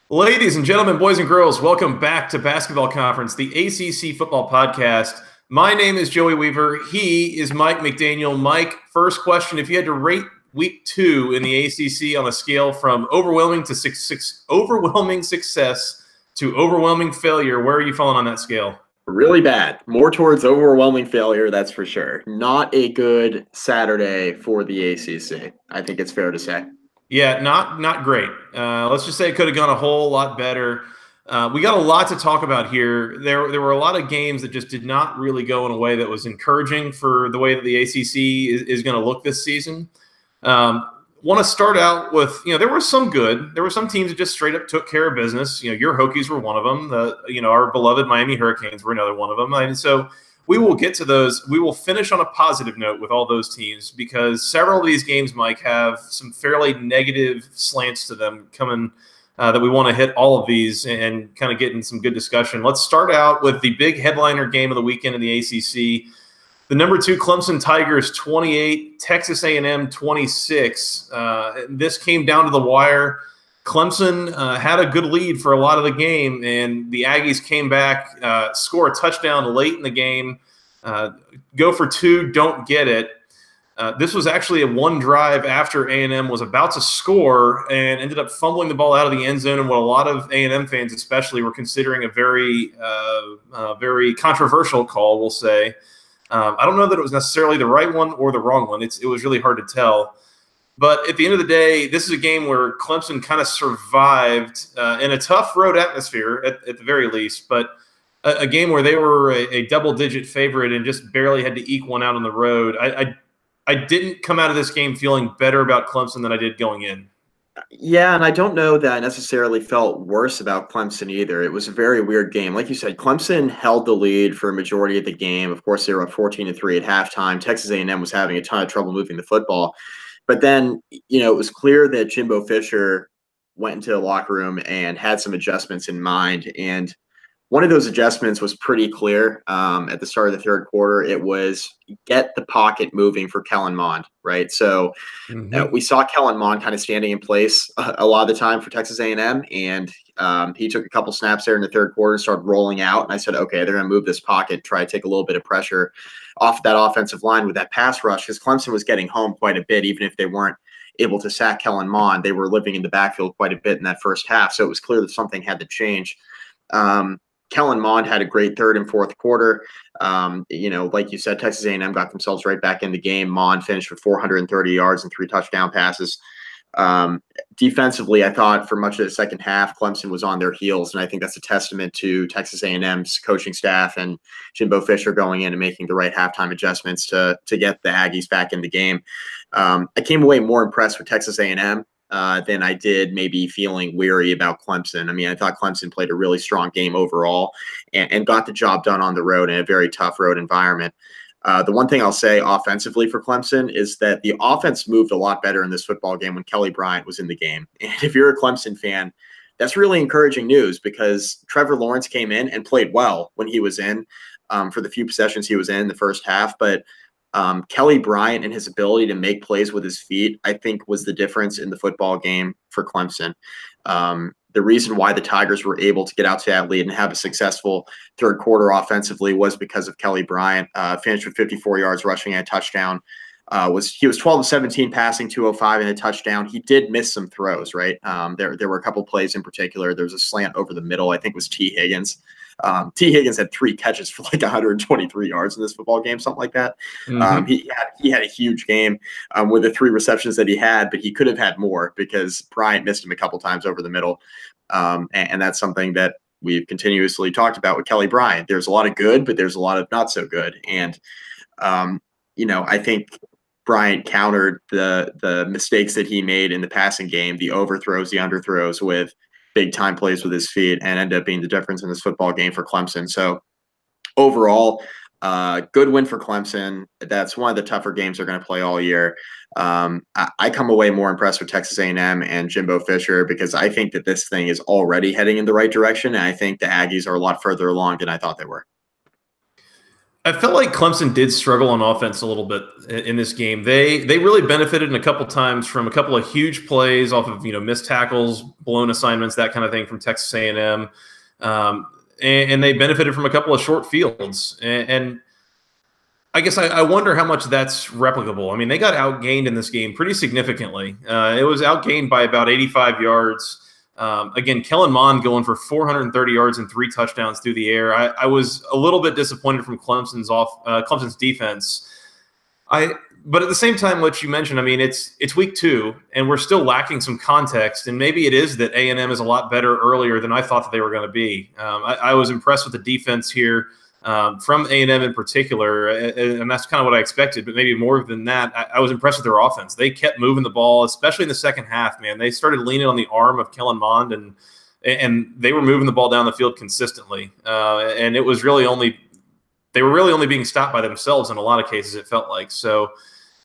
Ladies and gentlemen, boys and girls, welcome back to Basketball Conference, the ACC football podcast. My name is Joey Weaver. He is Mike McDaniel. Mike, first question. If you had to rate week 2 in the ACC on a scale from overwhelming success to overwhelming failure, where are you falling on that scale? Really bad. More towards overwhelming failure, that's for sure. Not a good Saturday for the ACC. I think it's fair to say. Yeah, not great. Let's just say it could have gone a whole lot better. We got a lot to talk about here. There were a lot of games that just did not really go in a way that was encouraging for the way that the ACC is going to look this season. Want to start out with, there was some good. There were some teams that just straight up took care of business. Your Hokies were one of them. Our beloved Miami Hurricanes were another one of them. And so we will get to those. We will finish on a positive note with all those teams because several of these games, Mike, have some fairly negative slants to them coming that we want to hit all of these and kind of get in some good discussion. Let's start out with the big headliner game of the weekend in the ACC. The number 2 Clemson Tigers 28, Texas A&M 26. This came down to the wire. Clemson had a good lead for a lot of the game, and the Aggies came back, score a touchdown late in the game, go for 2, don't get it. This was actually a one drive after A&M was about to score and ended up fumbling the ball out of the end zone, and what a lot of A&M fans especially were considering a very controversial call, we'll say. I don't know that it was necessarily the right one or the wrong one. It was really hard to tell. But at the end of the day, this is a game where Clemson kind of survived in a tough road atmosphere at the very least, but a game where they were a double-digit favorite and just barely had to eke one out on the road. I didn't come out of this game feeling better about Clemson than I did going in. Yeah, and I don't know that I necessarily felt worse about Clemson either. It was a very weird game. Like you said, Clemson held the lead for a majority of the game. Of course, they were up 14-3 at halftime. Texas A&M was having a ton of trouble moving the football. But then, it was clear that Jimbo Fisher went into the locker room and had some adjustments in mind. And one of those adjustments was pretty clear at the start of the third quarter. It was get the pocket moving for Kellen Mond, right? So we saw Kellen Mond kind of standing in place a lot of the time for Texas A&M, and he took a couple snaps there in the third quarter, started rolling out, and I said, okay, they're going to move this pocket, try to take a little bit of pressure off that offensive line with that pass rush, because Clemson was getting home quite a bit, even if they weren't able to sack Kellen Mond. They were living in the backfield quite a bit in that first half, so it was clear that something had to change. Kellen Mond had a great third and fourth quarter. Like you said, Texas A&M got themselves right back in the game. Mond finished with 430 yards and 3 touchdown passes. Defensively, I thought for much of the second half, Clemson was on their heels, and I think that's a testament to Texas A&M's coaching staff and Jimbo Fisher going in and making the right halftime adjustments to get the Aggies back in the game. I came away more impressed with Texas A&M than I did maybe feeling weary about Clemson. I mean, I thought Clemson played a really strong game overall and got the job done on the road in a very tough road environment. The one thing I'll say offensively for Clemson is that the offense moved a lot better in this football game when Kelly Bryant was in the game. And if you're a Clemson fan, that's really encouraging news because Trevor Lawrence came in and played well when he was in for the few possessions he was in the first half. But Kelly Bryant and his ability to make plays with his feet, I think, was the difference in the football game for Clemson. The reason why the Tigers were able to get out to that lead and have a successful third quarter offensively was because of Kelly Bryant. Finished with 54 yards rushing and a touchdown. He was 12 of 17 passing, 205 and a touchdown. He did miss some throws, right? There were a couple plays in particular. There was a slant over the middle, I think it was T. Higgins. T. Higgins had 3 catches for like 123 yards in this football game, something like that. He had a huge game with the 3 receptions that he had, but he could have had more because Bryant missed him a couple times over the middle. And that's something that we've continuously talked about with Kelly Bryant. There's a lot of good, but there's a lot of not so good. And, I think Bryant countered the mistakes that he made in the passing game, the overthrows, the underthrows with big time plays with his feet, and ended up being the difference in this football game for Clemson. So overall, good win for Clemson. That's one of the tougher games they're going to play all year. I come away more impressed with Texas A&M and Jimbo Fisher because I think that this thing is already heading in the right direction, and I think the Aggies are a lot further along than I thought they were. I felt like Clemson did struggle on offense a little bit in this game. They really benefited in a couple times from a couple of huge plays off of missed tackles, blown assignments, that kind of thing from Texas A&M, and they benefited from a couple of short fields. And I guess I wonder how much that's replicable. I mean, they got outgained in this game pretty significantly. It was outgained by about 85 yards. Again, Kellen Mond going for 430 yards and 3 touchdowns through the air. I was a little bit disappointed from Clemson's defense. But at the same time, what you mentioned, I mean, it's week 2, and we're still lacking some context. And maybe it is that A&M is a lot better earlier than I thought that they were going to be. I was impressed with the defense here from A&M in particular, and that's kind of what I expected. But maybe more than that, I was impressed with their offense. They kept moving the ball, especially in the second half. Man, they started leaning on the arm of Kellen Mond, and they were moving the ball down the field consistently. And it was really only they were really only being stopped by themselves in a lot of cases. It felt like so.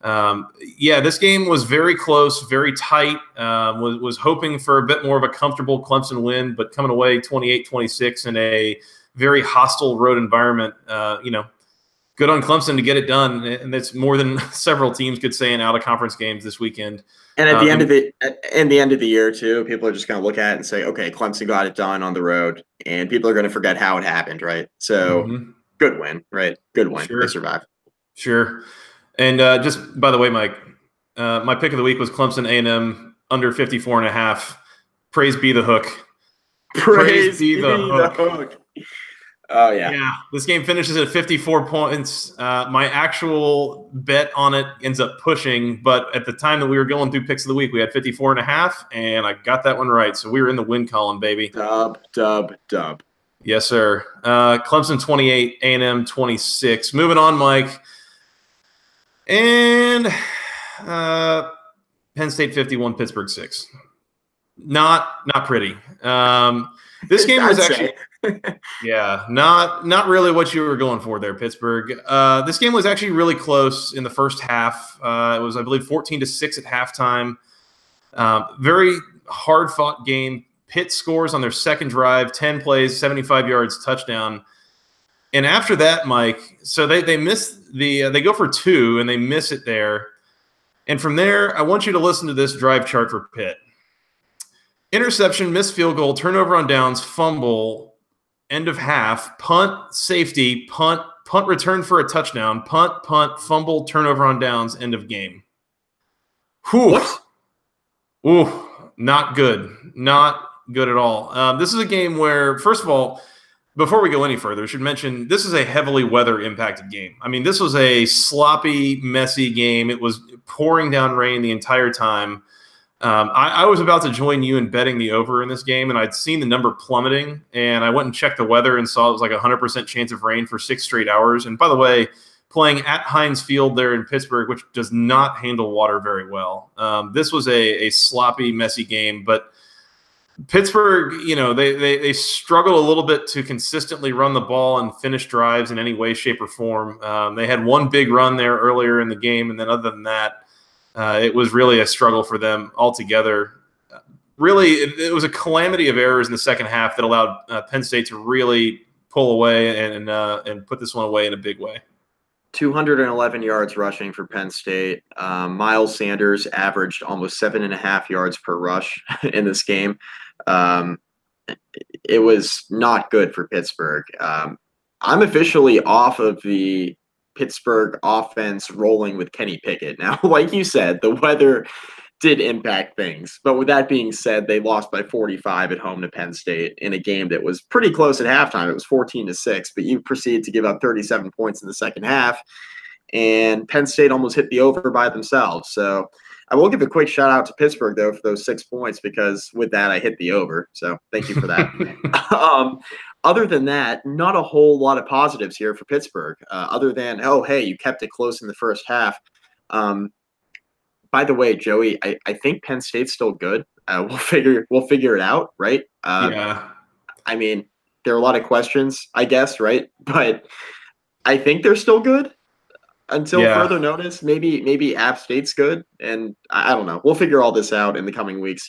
Yeah, this game was very close, very tight. Was hoping for a bit more of a comfortable Clemson win, but coming away 28-26 in a very hostile road environment. Good on Clemson to get it done, and that's more than several teams could say in out-of-conference games this weekend. And at the end of the year too, people are just going to look at it and say, "Okay, Clemson got it done on the road," and people are going to forget how it happened, right? So, good win, right? Good win. Sure. They survived. Sure. And just by the way, Mike, my pick of the week was Clemson A&M under 54.5. Praise be the hook. Praise be the hook. Oh, yeah. Yeah, this game finishes at 54 points. My actual bet on it ends up pushing, but at the time that we were going through picks of the week, we had 54.5, and I got that one right. So we were in the win column, baby. Dub. Yes, sir. Clemson 28, A&M 26. Moving on, Mike. And Penn State 51, Pittsburgh 6. Not pretty. This game was actually yeah, not really what you were going for there, Pittsburgh. This game was actually really close in the first half. It was, I believe, 14-6 at halftime. Very hard-fought game. Pitt scores on their second drive, 10 plays, 75 yards, touchdown. And after that, Mike, so they miss they go for 2 and they miss it there. And from there, I want you to listen to this drive chart for Pitt. Interception, missed field goal, turnover on downs, fumble, end of half, punt, safety, punt return for a touchdown, punt, fumble, turnover on downs, end of game. Whew. What? Ooh, not good. Not good at all. This is a game where, first of all, before we go any further, I should mention this is a heavily weather-impacted game. I mean, this was a sloppy, messy game. It was pouring down rain the entire time. I was about to join you in betting the over in this game, and I'd seen the number plummeting, and I went and checked the weather and saw it was like a 100% chance of rain for 6 straight hours. And by the way, playing at Heinz Field there in Pittsburgh, which does not handle water very well. This was a sloppy, messy game, but Pittsburgh, they struggled a little bit to consistently run the ball and finish drives in any way, shape, or form. They had one big run there earlier in the game, and then other than that, it was really a struggle for them altogether. Really, it was a calamity of errors in the second half that allowed Penn State to really pull away and put this one away in a big way. 211 yards rushing for Penn State. Miles Sanders averaged almost 7.5 yards per rush in this game. It was not good for Pittsburgh. I'm officially off of the Pittsburgh offense rolling with Kenny Pickett. Now, like you said, the weather did impact things. But with that being said, they lost by 45 at home to Penn State in a game that was pretty close at halftime. It was 14-6, but you proceeded to give up 37 points in the second half, and Penn State almost hit the over by themselves. So I will give a quick shout out to Pittsburgh, though, for those 6 points, because with that, I hit the over. So thank you for that. Other than that, not a whole lot of positives here for Pittsburgh, other than, oh, hey, you kept it close in the first half. By the way, Joey, I think Penn State's still good. We'll figure it out, right? Yeah. I mean, there are a lot of questions, I guess, right? But I think they're still good until further notice. Maybe App State's good, and I don't know. We'll figure all this out in the coming weeks.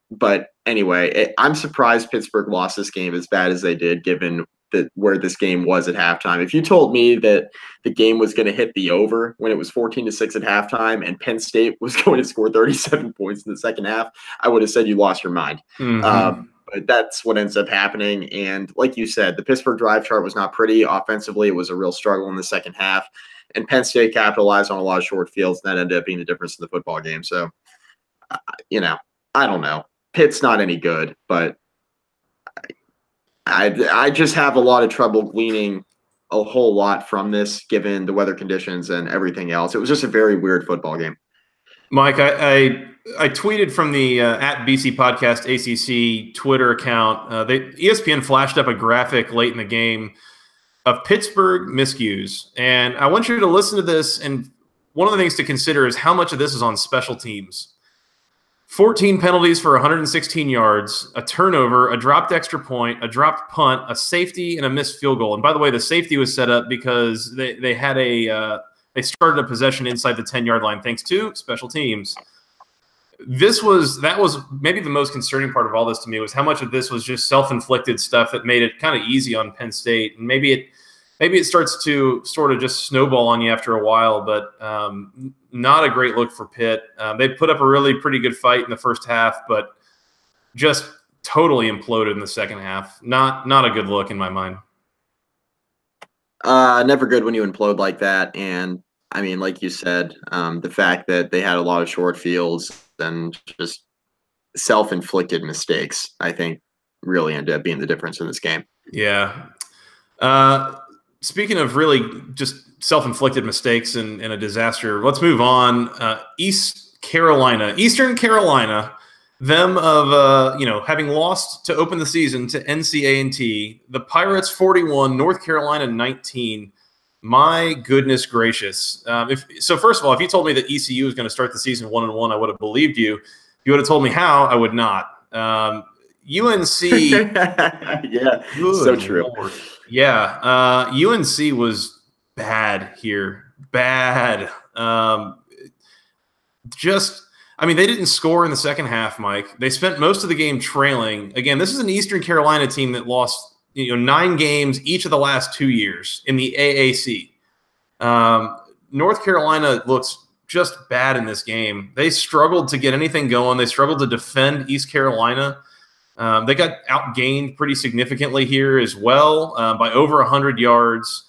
But anyway, I'm surprised Pittsburgh lost this game as bad as they did, given where this game was at halftime. If you told me that the game was going to hit the over when it was 14-6 at halftime and Penn State was going to score 37 points in the second half, I would have said you lost your mind. But that's what ends up happening. And like you said, the Pittsburgh drive chart was not pretty. Offensively, it was a real struggle in the second half. And Penn State capitalized on a lot of short fields, and that ended up being the difference in the football game. So, I don't know. Pitt's not any good, but I just have a lot of trouble gleaning a whole lot from this, given the weather conditions and everything else. It was just a very weird football game. Mike, I tweeted from the at BC Podcast ACC Twitter account. ESPN flashed up a graphic late in the game of Pittsburgh miscues, and I want you to listen to this. And one of the things to consider is how much of this is on special teams. 14 penalties for 116 yards, a turnover, a dropped extra point, a dropped punt, a safety, and a missed field goal. And by the way, the safety was set up because they had they started a possession inside the 10-yard line thanks to special teams. That was maybe the most concerning part of all this to me, was how much of this was just self-inflicted stuff that made it kind of easy on Penn State. And maybe it starts to sort of just snowball on you after a while, but not a great look for Pitt. They put up a really pretty good fight in the first half, but just totally imploded in the second half. Not a good look in my mind. Never good when you implode like that. And I mean, like you said, the fact that they had a lot of short fields and just self-inflicted mistakes, I think, really ended up being the difference in this game. Yeah. Speaking of really just self-inflicted mistakes and a disaster, let's move on. Eastern Carolina, them of having lost to open the season to NC-A&T, the Pirates 41, North Carolina 19. My goodness gracious! First of all, if you told me that ECU was going to start the season 1-1, I would have believed you. If you would have told me how, I would not. UNC, yeah, so true. Lord. Yeah, UNC was bad here. Bad. They didn't score in the second half, Mike. They spent most of the game trailing. Again, this is an Eastern Carolina team that lost 9 games each of the last 2 years in the AAC. North Carolina looks just bad in this game. They struggled to get anything going. They struggled to defend East Carolina. They got outgained pretty significantly here as well, by over 100 yards.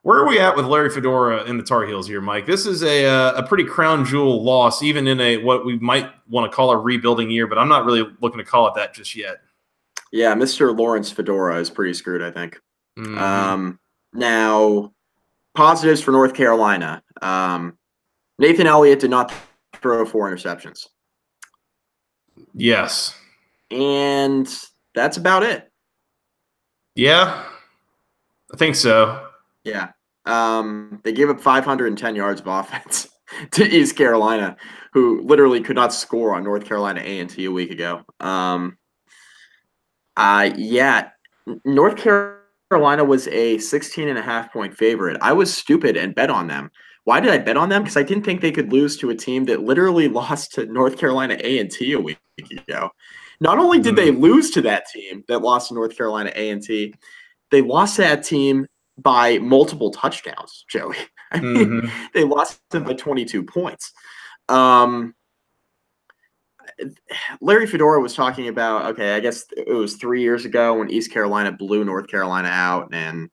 Where are we at with Larry Fedora and the Tar Heels here, Mike? This is a pretty crown jewel loss, even in what we might want to call a rebuilding year, but I'm not really looking to call it that just yet. Yeah, Mr. Lawrence Fedora is pretty screwed, I think. Now, positives for North Carolina. Nathan Elliott did not throw 4 interceptions. Yes. And that's about it. Yeah, I think so. Yeah. They gave up 510 yards of offense to East Carolina, who literally could not score on North Carolina A&T a week ago. North Carolina was a 16.5-point favorite. I was stupid and bet on them. Why did I bet on them? Because I didn't think they could lose to a team that literally lost to North Carolina A&T a week ago. Not only did they lose to that team that lost to North Carolina A&T, they lost to that team by multiple touchdowns, Joey. I mean, they lost them by 22 points. Larry Fedora was talking about, okay, I guess it was 3 years ago when East Carolina blew North Carolina out, and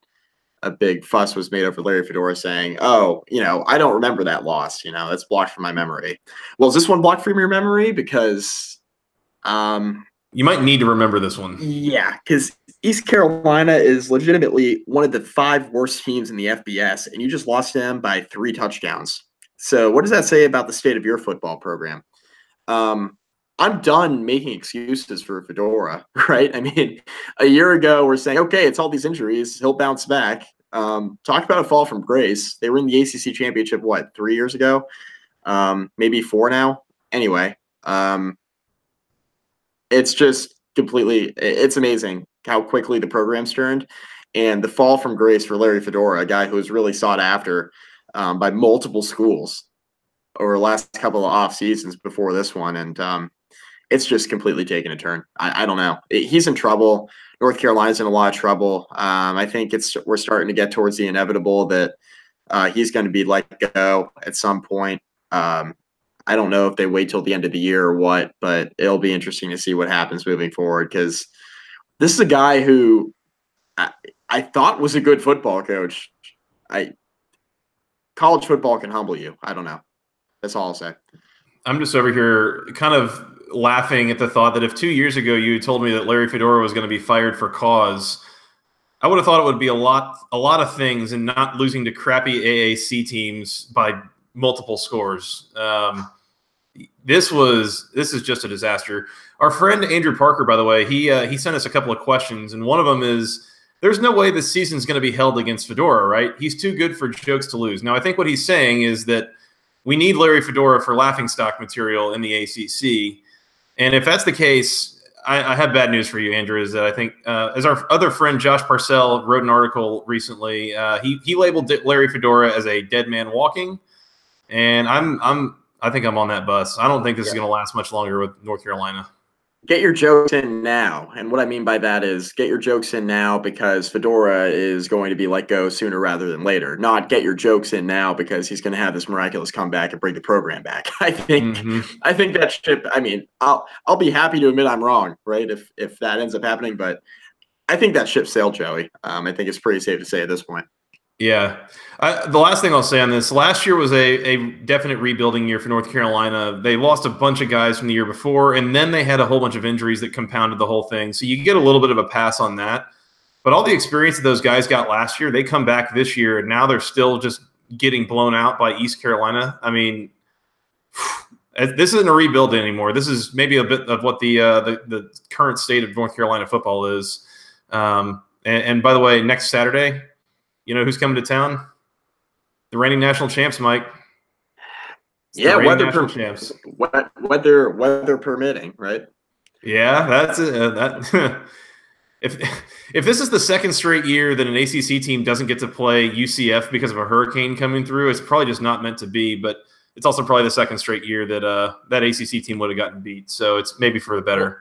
a big fuss was made over Larry Fedora saying, oh, I don't remember that loss. That's blocked from my memory. Well, is this one blocked from your memory? Because you might need to remember this one. Yeah, because East Carolina is legitimately one of the 5 worst teams in the FBS, and you just lost them by 3 touchdowns. So what does that say about the state of your football program? I'm done making excuses for Fedora, right? I mean, a year ago, we're saying, okay, it's all these injuries. He'll bounce back. Talk about a fall from grace. They were in the ACC championship, 3 years ago? Maybe 4 now? Anyway, it's just it's amazing how quickly the program's turned. And the fall from grace for Larry Fedora, a guy who was really sought after by multiple schools over the last couple of off seasons before this one. And it's just completely taken a turn. I don't know. He's in trouble. North Carolina's in a lot of trouble. I think we're starting to get towards the inevitable that he's going to be let go at some point. I don't know if they wait till the end of the year or what, but it'll be interesting to see what happens moving forward, because this is a guy who I thought was a good football coach. College football can humble you. I don't know. That's all I'll say. I'm just over here kind of laughing at the thought that if 2 years ago you had told me that Larry Fedora was going to be fired for cause, I would have thought it would be a lot of things and not losing to crappy AAC teams by multiple scores. This is just a disaster. Our friend Andrew Parker, by the way, he sent us a couple of questions, and one of them is, there's no way this season's going to be held against Fedora, right? He's too good for jokes to lose. Now, I think what he's saying is that we need Larry Fedora for laughingstock material in the ACC. And if that's the case, I have bad news for you, Andrew, is that I think, as our other friend Josh Parcell wrote an article recently, he labeled Larry Fedora as a dead man walking. And I think I'm on that bus. I don't think this is going to last much longer with North Carolina. Get your jokes in now. And what I mean by that is get your jokes in now because Fedora is going to be let go sooner rather than later. Not get your jokes in now because he's going to have this miraculous comeback and bring the program back. I think that ship, I mean, I'll be happy to admit I'm wrong, right? If that ends up happening, but I think that ship sailed, Joey. I think it's pretty safe to say at this point. Yeah. The last thing I'll say on this, last year was a definite rebuilding year for North Carolina. They lost a bunch of guys from the year before, and then they had a whole bunch of injuries that compounded the whole thing. So you get a little bit of a pass on that. But all the experience that those guys got last year, they come back this year, and now they're still just getting blown out by East Carolina. I mean, this isn't a rebuild anymore. This is maybe a bit of what the current state of North Carolina football is. And by the way, next Saturday, you know who's coming to town? The reigning national champs, Mike. Weather permitting, right? Yeah, that's it. If this is the second straight year that an ACC team doesn't get to play UCF because of a hurricane coming through, it's probably just not meant to be. But it's also probably the second straight year that that ACC team would have gotten beat. So it's maybe for the better.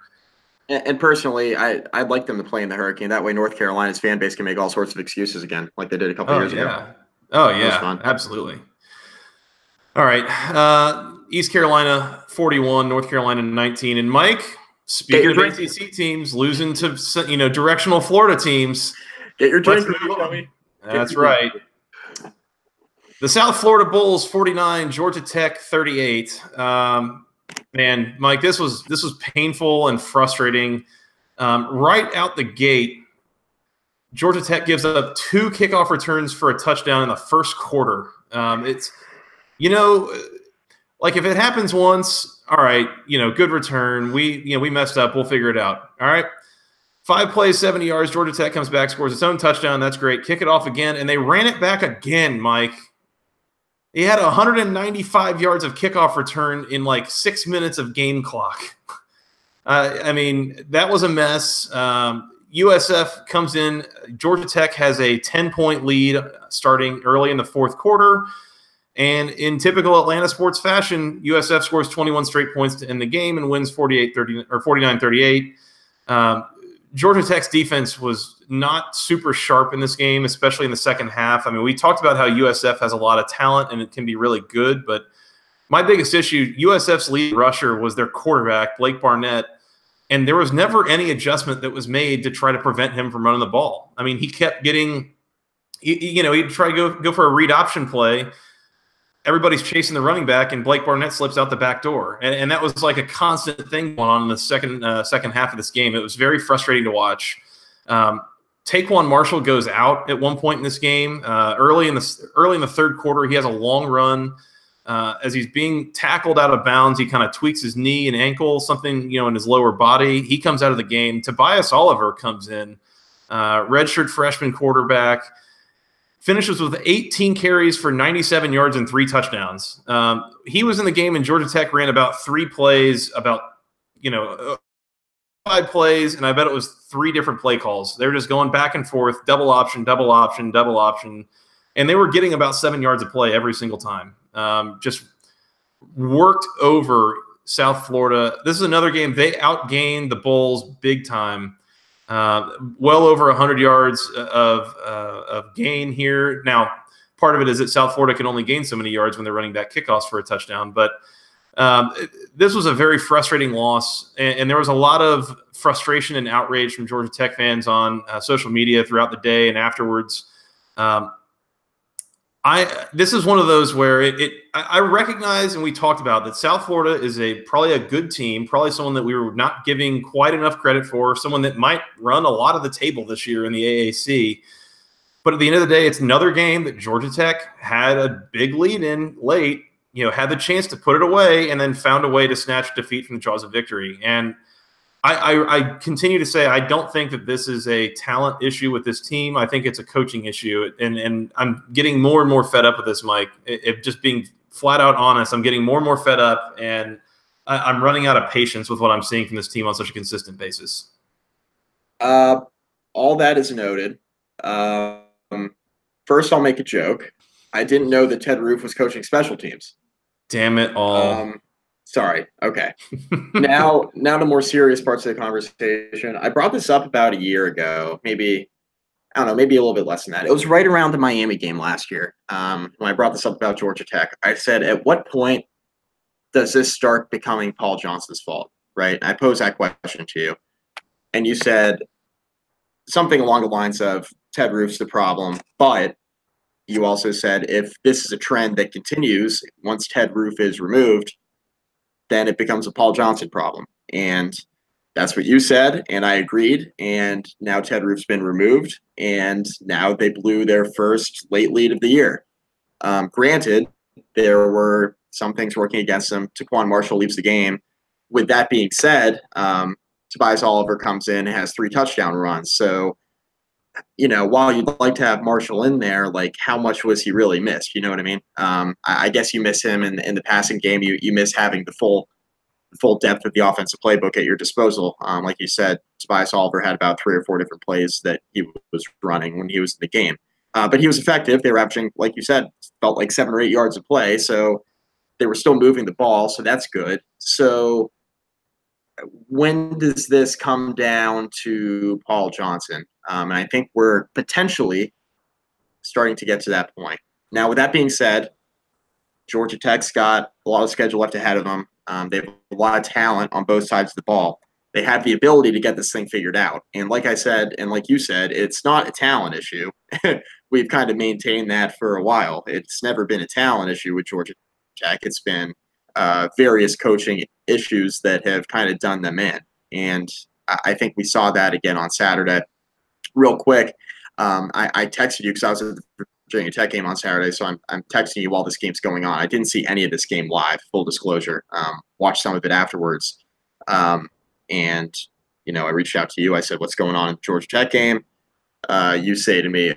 And personally, I'd like them to play in the hurricane. That way North Carolina's fan base can make all sorts of excuses again, like they did a couple years ago. Oh, yeah, absolutely. All right. East Carolina 41, North Carolina 19. And Mike, speaking of ACC teams losing to directional Florida teams. Get your drink. That's right. The South Florida Bulls 49, Georgia Tech 38. Man, Mike, this was painful and frustrating. Right out the gate, Georgia Tech gives up 2 kickoff returns for a touchdown in the first quarter. It's, like if it happens once, all right, good return. We messed up. We'll figure it out. All right. 5 plays, 70 yards. Georgia Tech comes back, scores its own touchdown. That's great. Kick it off again, and they ran it back again, Mike. He had 195 yards of kickoff return in like 6 minutes of game clock. I mean, that was a mess. USF comes in. Georgia Tech has a 10-point lead starting early in the fourth quarter. And in typical Atlanta sports fashion, USF scores 21 straight points to end the game and wins 48-30 or 49-38. Georgia Tech's defense was not super sharp in this game, especially in the second half. I mean, we talked about how USF has a lot of talent and it can be really good, but my biggest issue, USF's lead rusher was their quarterback, Blake Barnett, and there was never any adjustment that was made to try to prevent him from running the ball. I mean, he kept getting, he'd try to go for a read option play. Everybody's chasing the running back, and Blake Barnett slips out the back door. And that was like a constant thing going on in the second half of this game. It was very frustrating to watch. Taquan Marshall goes out at one point in this game. Early in the third quarter, he has a long run. As he's being tackled out of bounds, he kind of tweaks his knee and ankle, something in his lower body. He comes out of the game. Tobias Oliver comes in, redshirt freshman quarterback. Finishes with 18 carries for 97 yards and 3 touchdowns. He was in the game, and Georgia Tech ran about 3 plays, 5 plays, and I bet it was 3 different play calls. They were just going back and forth, double option, double option, double option, and they were getting about 7 yards of play every single time. Just worked over South Florida. This is another game. They outgained the Bulls big time. Well over 100 yards of gain here. Now, part of it is that South Florida can only gain so many yards when they're running back kickoffs for a touchdown. But this was a very frustrating loss, and there was a lot of frustration and outrage from Georgia Tech fans on social media throughout the day and afterwards. This is one of those where I recognize, and we talked about that South Florida is probably a good team, probably someone that we were not giving quite enough credit for, someone that might run a lot of the table this year in the AAC. But at the end of the day, it's another game that Georgia Tech had a big lead in late, had the chance to put it away, and then found a way to snatch defeat from the jaws of victory. And I continue to say I don't think that this is a talent issue with this team. I think it's a coaching issue. And I'm getting more and more fed up with this, Mike. If just being flat out honest, I'm getting more and more fed up, and I'm running out of patience with what I'm seeing from this team on such a consistent basis. All that is noted. First, I'll make a joke. I didn't know that Ted Roof was coaching special teams. Damn it all. Sorry. Okay. Now to more serious parts of the conversation. I brought this up about a year ago, maybe a little bit less than that. It was right around the Miami game last year. When I brought this up about Georgia Tech, I said, at what point does this start becoming Paul Johnson's fault? Right. And I posed that question to you, and you said something along the lines of Ted Roof's the problem, but you also said if this is a trend that continues once Ted Roof is removed, then it becomes a Paul Johnson problem. And that's what you said, and I agreed. And now Ted Roof's been removed, and now they blew their first late lead of the year. Granted, there were some things working against them. Taquan Marshall leaves the game. With that being said, Tobias Oliver comes in and has 3 touchdown runs. So, while you'd like to have Marshall in there, like, how much was he really missed? You know what I mean? I guess you miss him in the passing game. You miss having the full depth of the offensive playbook at your disposal. Like you said, Tobias Oliver had about 3 or 4 different plays that he was running when he was in the game. But he was effective. They were averaging, like you said, felt like 7 or 8 yards of play. So they were still moving the ball. So that's good. So when does this come down to Paul Johnson? And I think we're potentially starting to get to that point. Now, with that being said, Georgia Tech's got a lot of schedule left ahead of them. They have a lot of talent on both sides of the ball. They have the ability to get this thing figured out. And like I said, and like you said, it's not a talent issue. We've kind of maintained that for a while. It's never been a talent issue with Georgia Tech. It's been various coaching issues that have kind of done them in. And I think we saw that again on Saturday. Real quick, I texted you because I was at the Virginia Tech game on Saturday, so I'm texting you while this game's going on. I didn't see any of this game live, full disclosure. Watched some of it afterwards. And, I reached out to you. I said, what's going on in the Georgia Tech game? You say to me,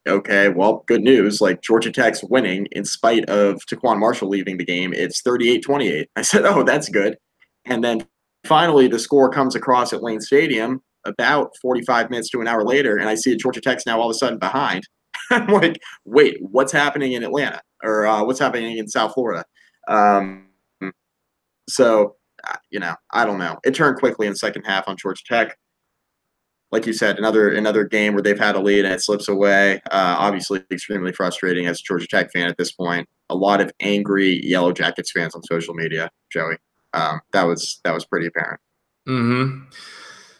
okay, well, good news. Like, Georgia Tech's winning in spite of Taquan Marshall leaving the game. It's 38-28. I said, oh, that's good. And then finally the score comes across at Lane Stadium about 45 minutes to an hour later, and I see Georgia Tech's now all of a sudden behind. I'm like, wait, what's happening in Atlanta? Or what's happening in South Florida? So, I don't know. It turned quickly in the second half on Georgia Tech. Like you said, another game where they've had a lead and it slips away. Obviously, extremely frustrating as a Georgia Tech fan at this point. A lot of angry Yellow Jackets fans on social media, Joey. That was pretty apparent. Mm-hmm.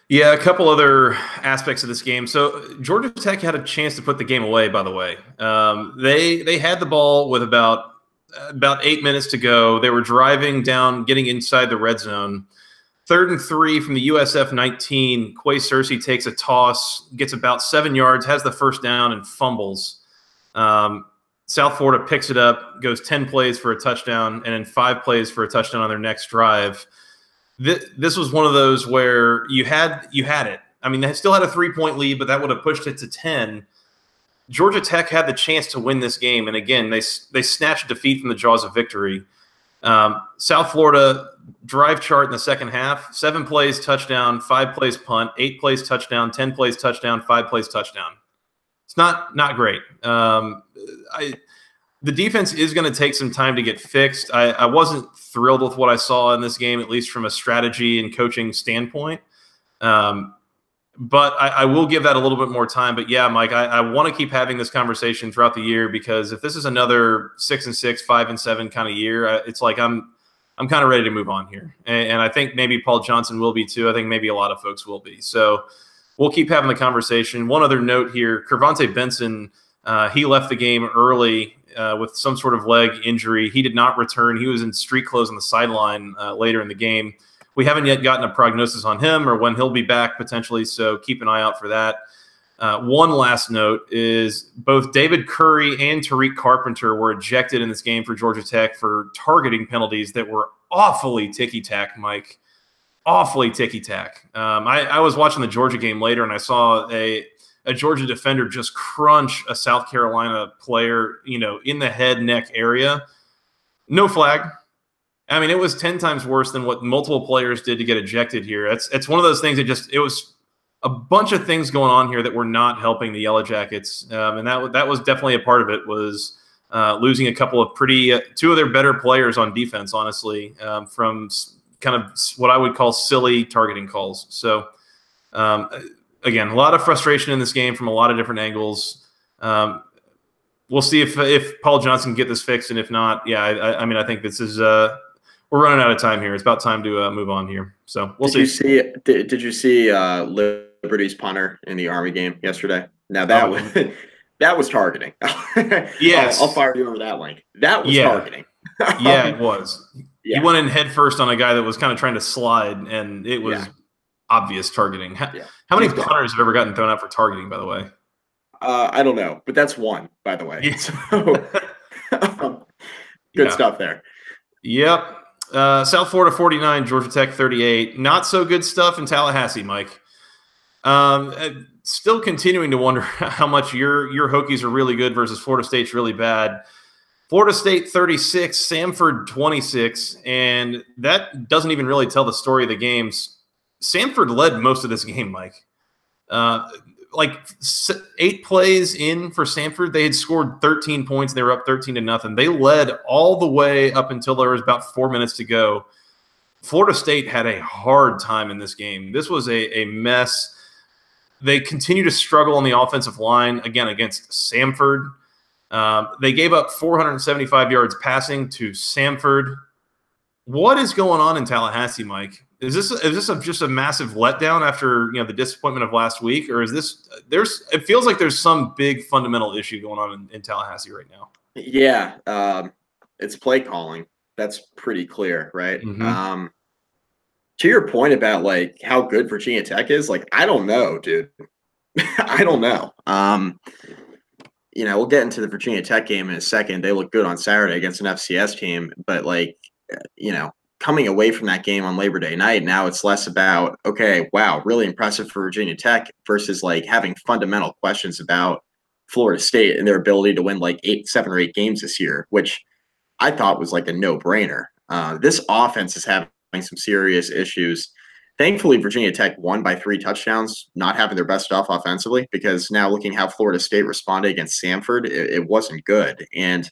Yeah, a couple other aspects of this game. So Georgia Tech had a chance to put the game away, by the way. They had the ball with about 8 minutes to go. They were driving down, getting inside the red zone. 3rd and 3 from the USF 19. Quay Searcy takes a toss, gets about 7 yards, has the first down, and fumbles. South Florida picks it up, goes 10 plays for a touchdown, and then 5 plays for a touchdown on their next drive. This was one of those where you had it. I mean, they still had a 3-point lead, but that would have pushed it to 10. Georgia Tech had the chance to win this game, and again, they snatched defeat from the jaws of victory. South Florida drive chart in the second half: 7 plays touchdown, 5 plays punt, 8 plays touchdown, 10 plays touchdown, 5 plays touchdown. It's not great. The defense is going to take some time to get fixed. I wasn't thrilled with what I saw in this game, at least from a strategy and coaching standpoint. But I will give that a little bit more time. But yeah, Mike, I want to keep having this conversation throughout the year, because if this is another 6-6, 5-7 kind of year, it's like I'm kind of ready to move on here. And I think maybe Paul Johnson will be too. I think maybe a lot of folks will be. So we'll keep having the conversation. One other note here, Kervonte Benson, he left the game early with some sort of leg injury. He did not return. He was in street clothes on the sideline later in the game. We haven't yet gotten a prognosis on him or when he'll be back potentially, so keep an eye out for that. One last note is both David Curry and Tariq Carpenter were ejected in this game for Georgia Tech for targeting penalties that were awfully ticky-tack, Mike. Awfully ticky-tack. I was watching the Georgia game later, and I saw a Georgia defender just crunch a South Carolina player, in the head, neck area. No flag. I mean, it was 10 times worse than what multiple players did to get ejected here. It's one of those things that it was a bunch of things going on here that were not helping the Yellow Jackets. And that was definitely a part of it, was losing a couple of two of their better players on defense, honestly, from kind of what I would call silly targeting calls. So, again, a lot of frustration in this game from a lot of different angles. We'll see if Paul Johnson can get this fixed, and if not, yeah, I mean, I think this is we're running out of time here. It's about time to move on here. So we'll see. Did you see Liberty's punter in the Army game yesterday? Now that was targeting. Yes, I'll fire you over that link. That was targeting. Yeah, it was. Yeah. He went in head first on a guy that was kind of trying to slide, and it was obvious targeting. How many punters have ever gotten thrown out for targeting, by the way? I don't know, but that's one, by the way. So, good stuff there. Yep. South Florida 49, Georgia Tech 38. Not so good stuff in Tallahassee, Mike. Still continuing to wonder how much your Hokies are really good versus Florida State's really bad. Florida State 36, Samford 26, and that doesn't even really tell the story of the games. Samford led most of this game, Mike. Like 8 plays in for Samford, they had scored 13 points. They were up 13-0. They led all the way up until there was about 4 minutes to go. Florida State had a hard time in this game. This was a mess. They continue to struggle on the offensive line, again, against Samford. They gave up 475 yards passing to Samford. What is going on in Tallahassee, Mike? Is this just a massive letdown after the disappointment of last week, or is this it feels like there's some big fundamental issue going on in Tallahassee right now? Yeah, it's play calling. That's pretty clear, right? Mm-hmm. To your point about like how good Virginia Tech is, like I don't know, dude. I don't know. We'll get into the Virginia Tech game in a second. They look good on Saturday against an FCS team, but coming away from that game on Labor Day night, now it's less about, okay, wow, really impressive for Virginia Tech versus like having fundamental questions about Florida State and their ability to win like 7 or 8 games this year, which I thought was like a no-brainer. This offense is having some serious issues. Thankfully, Virginia Tech won by 3 touchdowns, not having their best stuff offensively, because now looking how Florida State responded against Samford, it wasn't good. And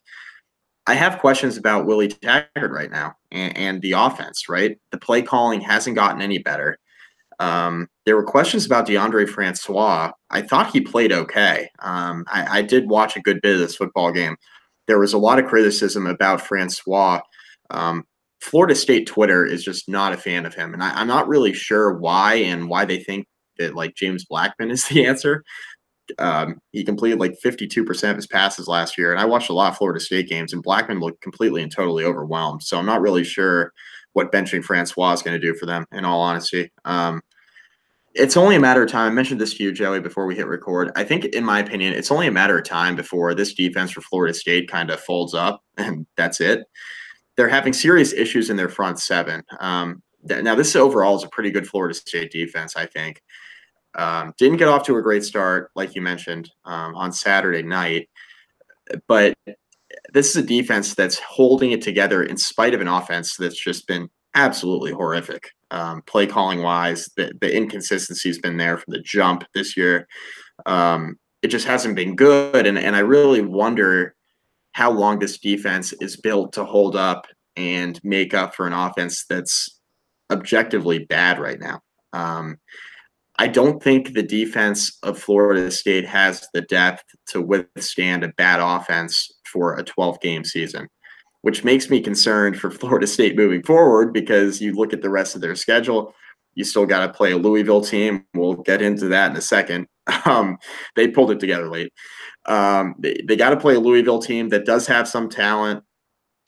I have questions about Willie Taggart right now and the offense, right? The play calling hasn't gotten any better. There were questions about DeAndre Francois. I thought he played okay. I did watch a good bit of this football game. There was a lot of criticism about Francois. Florida State Twitter is just not a fan of him, and I'm not really sure why and why they think that like James Blackman is the answer. He completed like 52% of his passes last year, and I watched a lot of Florida State games, and Blackman looked completely and totally overwhelmed. So I'm not really sure what benching Francois is going to do for them, in all honesty. It's only a matter of time. I mentioned this to you, Joey, before we hit record. I think, in my opinion, it's only a matter of time before this defense for Florida State kind of folds up, and that's it. They're having serious issues in their front seven. Now, this overall is a pretty good Florida State defense, I think. Didn't get off to a great start, like you mentioned, on Saturday night. But this is a defense that's holding it together in spite of an offense that's just been absolutely horrific. Play calling wise, the inconsistency has been there from the jump this year. It just hasn't been good. And I really wonder how long this defense is built to hold up and make up for an offense that's objectively bad right now. I don't think the defense of Florida State has the depth to withstand a bad offense for a 12-game season, which makes me concerned for Florida State moving forward, because you look at the rest of their schedule, you still got to play a Louisville team. We'll get into that in a second. They pulled it together late. They got to play a Louisville team that does have some talent.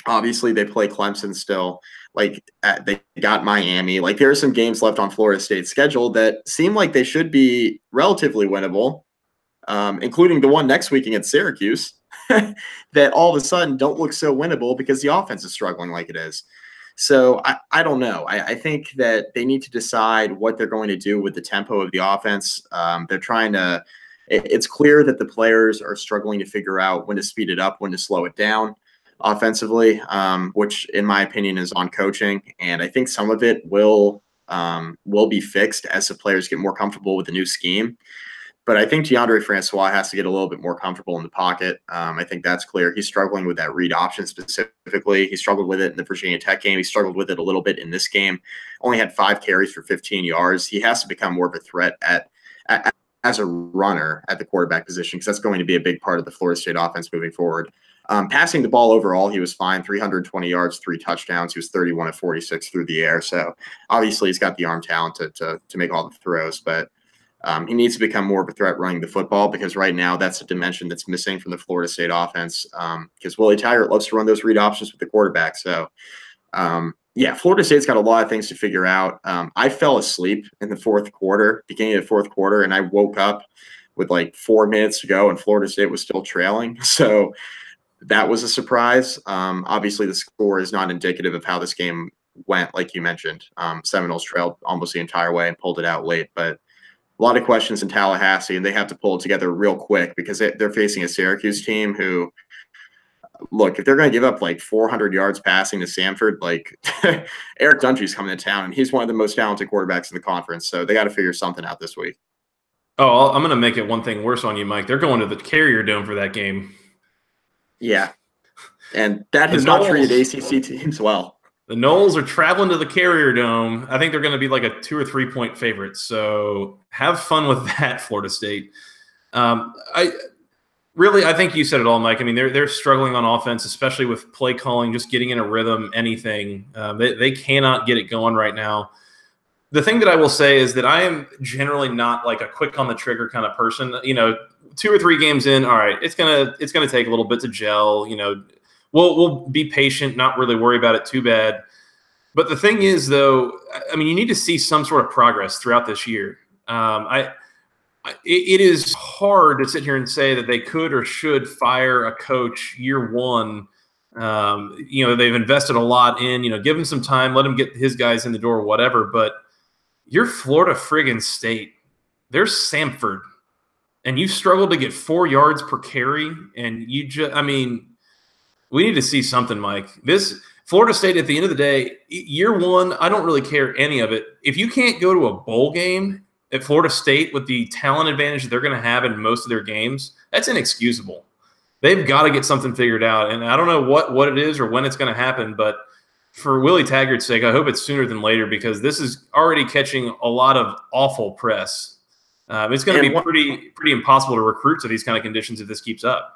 Obviously, they play Clemson still. Like, they got Miami. Like, there are some games left on Florida State's schedule that seem like they should be relatively winnable, including the one next week against Syracuse, that all of a sudden don't look so winnable because the offense is struggling like it is. So I don't know. I think that they need to decide what they're going to do with the tempo of the offense. They're trying to – it's clear that the players are struggling to figure out when to speed it up, when to slow it down offensively, which in my opinion is on coaching. And I think some of it will be fixed as the players get more comfortable with the new scheme. But I think DeAndre Francois has to get a little bit more comfortable in the pocket. I think that's clear. He's struggling with that read option specifically. He struggled with it in the Virginia Tech game. He struggled with it a little bit in this game. Only had 5 carries for 15 yards. He has to become more of a threat as a runner at the quarterback position, because that's going to be a big part of the Florida State offense moving forward. Passing the ball overall, he was fine. 320 yards, 3 touchdowns. He was 31 of 46 through the air. So obviously he's got the arm talent to make all the throws, but he needs to become more of a threat running the football, because right now that's a dimension that's missing from the Florida State offense, because Willie Taggart loves to run those read options with the quarterback. So, yeah, Florida State's got a lot of things to figure out. I fell asleep in the beginning of the fourth quarter, and I woke up with like 4 minutes to go, and Florida State was still trailing. So that was a surprise. Obviously, the score is not indicative of how this game went, like you mentioned. Seminoles trailed almost the entire way and pulled it out late, but a lot of questions in Tallahassee, and they have to pull it together real quick, because they're facing a Syracuse team who, look, if they're going to give up like 400 yards passing to Samford, like Eric Dungey's coming to town, and he's one of the most talented quarterbacks in the conference. So they got to figure something out this week. Oh, I'm going to make it one thing worse on you, Mike. They're going to the Carrier Dome for that game. Yeah, and that has not treated ACC teams well. The Noles are traveling to the Carrier Dome. I think they're going to be like a 2 or 3 point favorite. So have fun with that, Florida State. I think you said it all, Mike. I mean, they're struggling on offense, especially with play calling, just getting in a rhythm, anything. They cannot get it going right now. The thing that I will say is that I am generally not like a quick on the trigger kind of person. 2 or 3 games in, all right, it's gonna take a little bit to gel. We'll be patient, not really worry about it too bad. But the thing is, though, I mean, you need to see some sort of progress throughout this year. It is hard to sit here and say that they could or should fire a coach year one. They've invested a lot in, give him some time, let him get his guys in the door, whatever. But you're Florida friggin' State. There's Samford. And you struggled to get 4 yards per carry. And we need to see something, Mike. This Florida State, at the end of the day, year one, I don't really care any of it. If you can't go to a bowl game at Florida State with the talent advantage that they're going to have in most of their games, that's inexcusable. They've got to get something figured out. And I don't know what it is or when it's going to happen, but for Willie Taggart's sake, I hope it's sooner than later, because this is already catching a lot of awful press. It's going to be pretty impossible to recruit to these kind of conditions if this keeps up.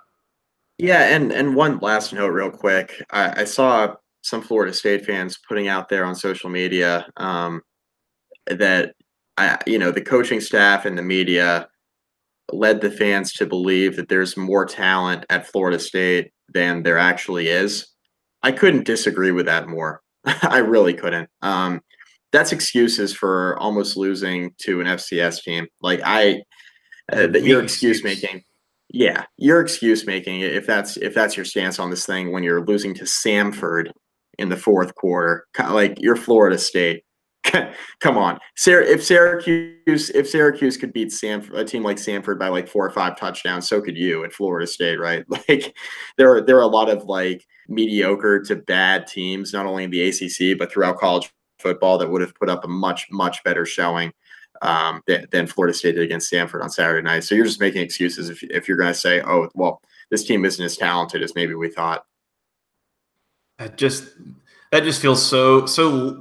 Yeah, and one last note real quick. I saw some Florida State fans putting out there on social media that the coaching staff and the media led the fans to believe that there's more talent at Florida State than there actually is. I couldn't disagree with that more. I really couldn't. That's excuses for almost losing to an FCS team. Like your excuse making. Yeah, your excuse making, if that's your stance on this thing, when you're losing to Samford in the fourth quarter, like you're Florida State. Come on, if Syracuse could beat a team like Samford by like 4 or 5 touchdowns, so could you at Florida State, right? Like there are a lot of like mediocre to bad teams, not only in the ACC but throughout college football, that would have put up a much better showing than Florida State did against Samford on Saturday night. So you're just making excuses if you're going to say, oh, well, this team isn't as talented as maybe we thought. That just feels so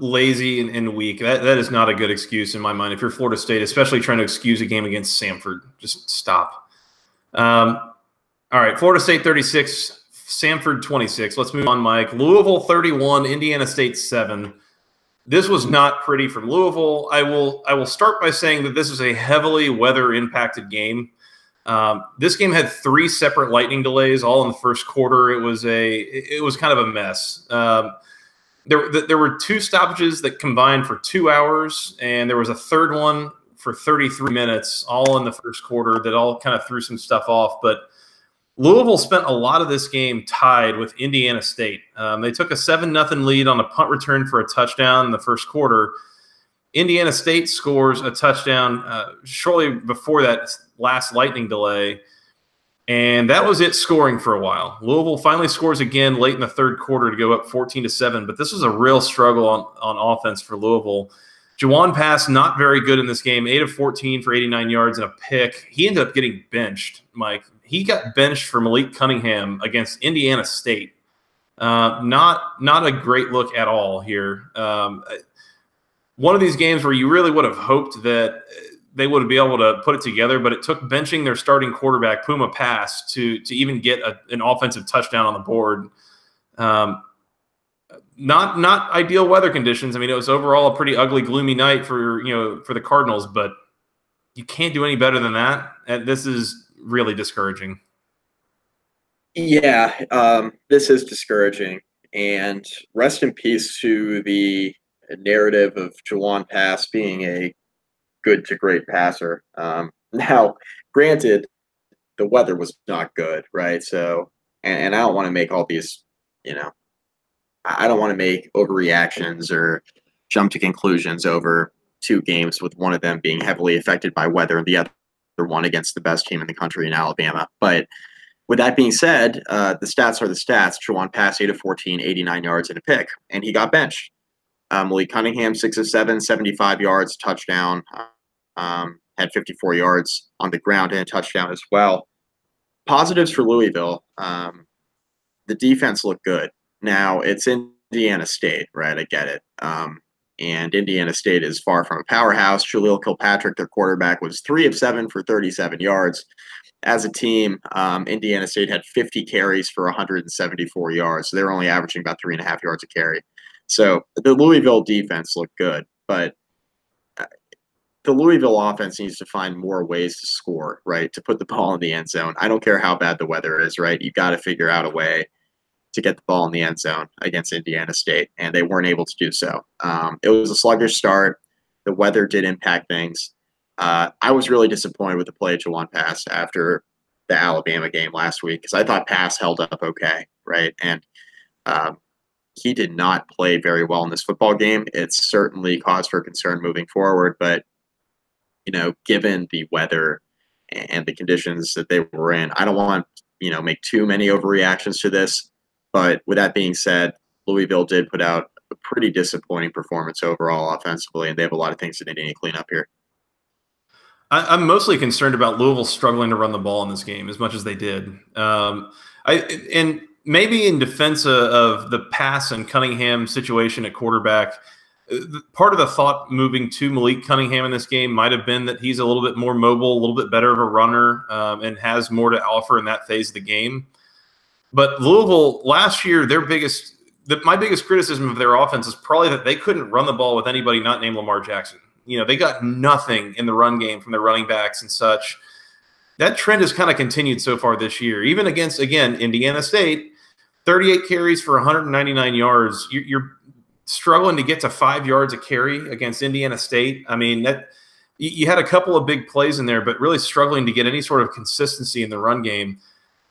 lazy and weak. That is not a good excuse in my mind. If you're Florida State, especially trying to excuse a game against Samford, just stop. All right, Florida State 36, Samford 26. Let's move on, Mike. Louisville 31, Indiana State 7. This was not pretty from Louisville. I will start by saying that this is a heavily weather-impacted game. This game had 3 separate lightning delays, all in the first quarter. It was kind of a mess. There were 2 stoppages that combined for 2 hours, and there was a third one for 33 minutes, all in the first quarter, that all kind of threw some stuff off. But Louisville spent a lot of this game tied with Indiana State. They took a 7-0 lead on a punt return for a touchdown in the first quarter. Indiana State scores a touchdown shortly before that last lightning delay, and that was it scoring for a while. Louisville finally scores again late in the third quarter to go up 14-7, but this was a real struggle on offense for Louisville. Juwan Pass, not very good in this game, 8 of 14 for 89 yards and a pick. He ended up getting benched, Mike. He got benched for Malik Cunningham against Indiana State. Not a great look at all here. One of these games where you really would have hoped that they would be able to put it together, but it took benching their starting quarterback, Puma Pass, to even get an offensive touchdown on the board. Not ideal weather conditions. I mean, it was overall a pretty ugly, gloomy night for the Cardinals, but you can't do any better than that. And this is really discouraging. Yeah, this is discouraging. And rest in peace to the narrative of Juwan Pass being a good to great passer. Now, granted, the weather was not good, right? So, and I don't want to make all these, I don't want to make overreactions or jump to conclusions over 2 games, with one of them being heavily affected by weather and the other one against the best team in the country in Alabama. But with that being said, the stats are the stats. Juwan Pass, 8 of 14, 89 yards and a pick, and he got benched. Malik Cunningham, 6 of 7, 75 yards, touchdown. Had 54 yards on the ground and a touchdown as well. Positives for Louisville. The defense looked good. Now, it's Indiana State, right? I get it. And Indiana State is far from a powerhouse. Jaleel Kilpatrick, their quarterback, was 3 of 7 for 37 yards. As a team, Indiana State had 50 carries for 174 yards. So they were only averaging about 3.5 yards a carry. So the Louisville defense looked good, but the Louisville offense needs to find more ways to score, right? To put the ball in the end zone. I don't care how bad the weather is, right? You got to figure out a way to get the ball in the end zone against Indiana State, and they weren't able to do so. It was a sluggish start. The weather did impact things. I was really disappointed with the play of Juwan Pass after the Alabama game last week, because I thought Pass held up okay, right? And he did not play very well in this football game. It's certainly cause for concern moving forward, but given the weather and the conditions that they were in, I don't want make too many overreactions to this. But with that being said, Louisville did put out a pretty disappointing performance overall offensively, and they have a lot of things that they need to clean up here. I'm mostly concerned about Louisville struggling to run the ball in this game as much as they did. And maybe in defense of the Pass and Cunningham situation at quarterback, part of the thought moving to Malik Cunningham in this game might have been that he's a little bit more mobile, a little bit better of a runner, and has more to offer in that phase of the game. But Louisville last year, my biggest criticism of their offense is probably that they couldn't run the ball with anybody not named Lamar Jackson. They got nothing in the run game from their running backs and such. That trend has kind of continued so far this year, even against, again, Indiana State, 38 carries for 199 yards. You're struggling to get to 5 yards a carry against Indiana State. I mean, that you had a couple of big plays in there, but really struggling to get any sort of consistency in the run game.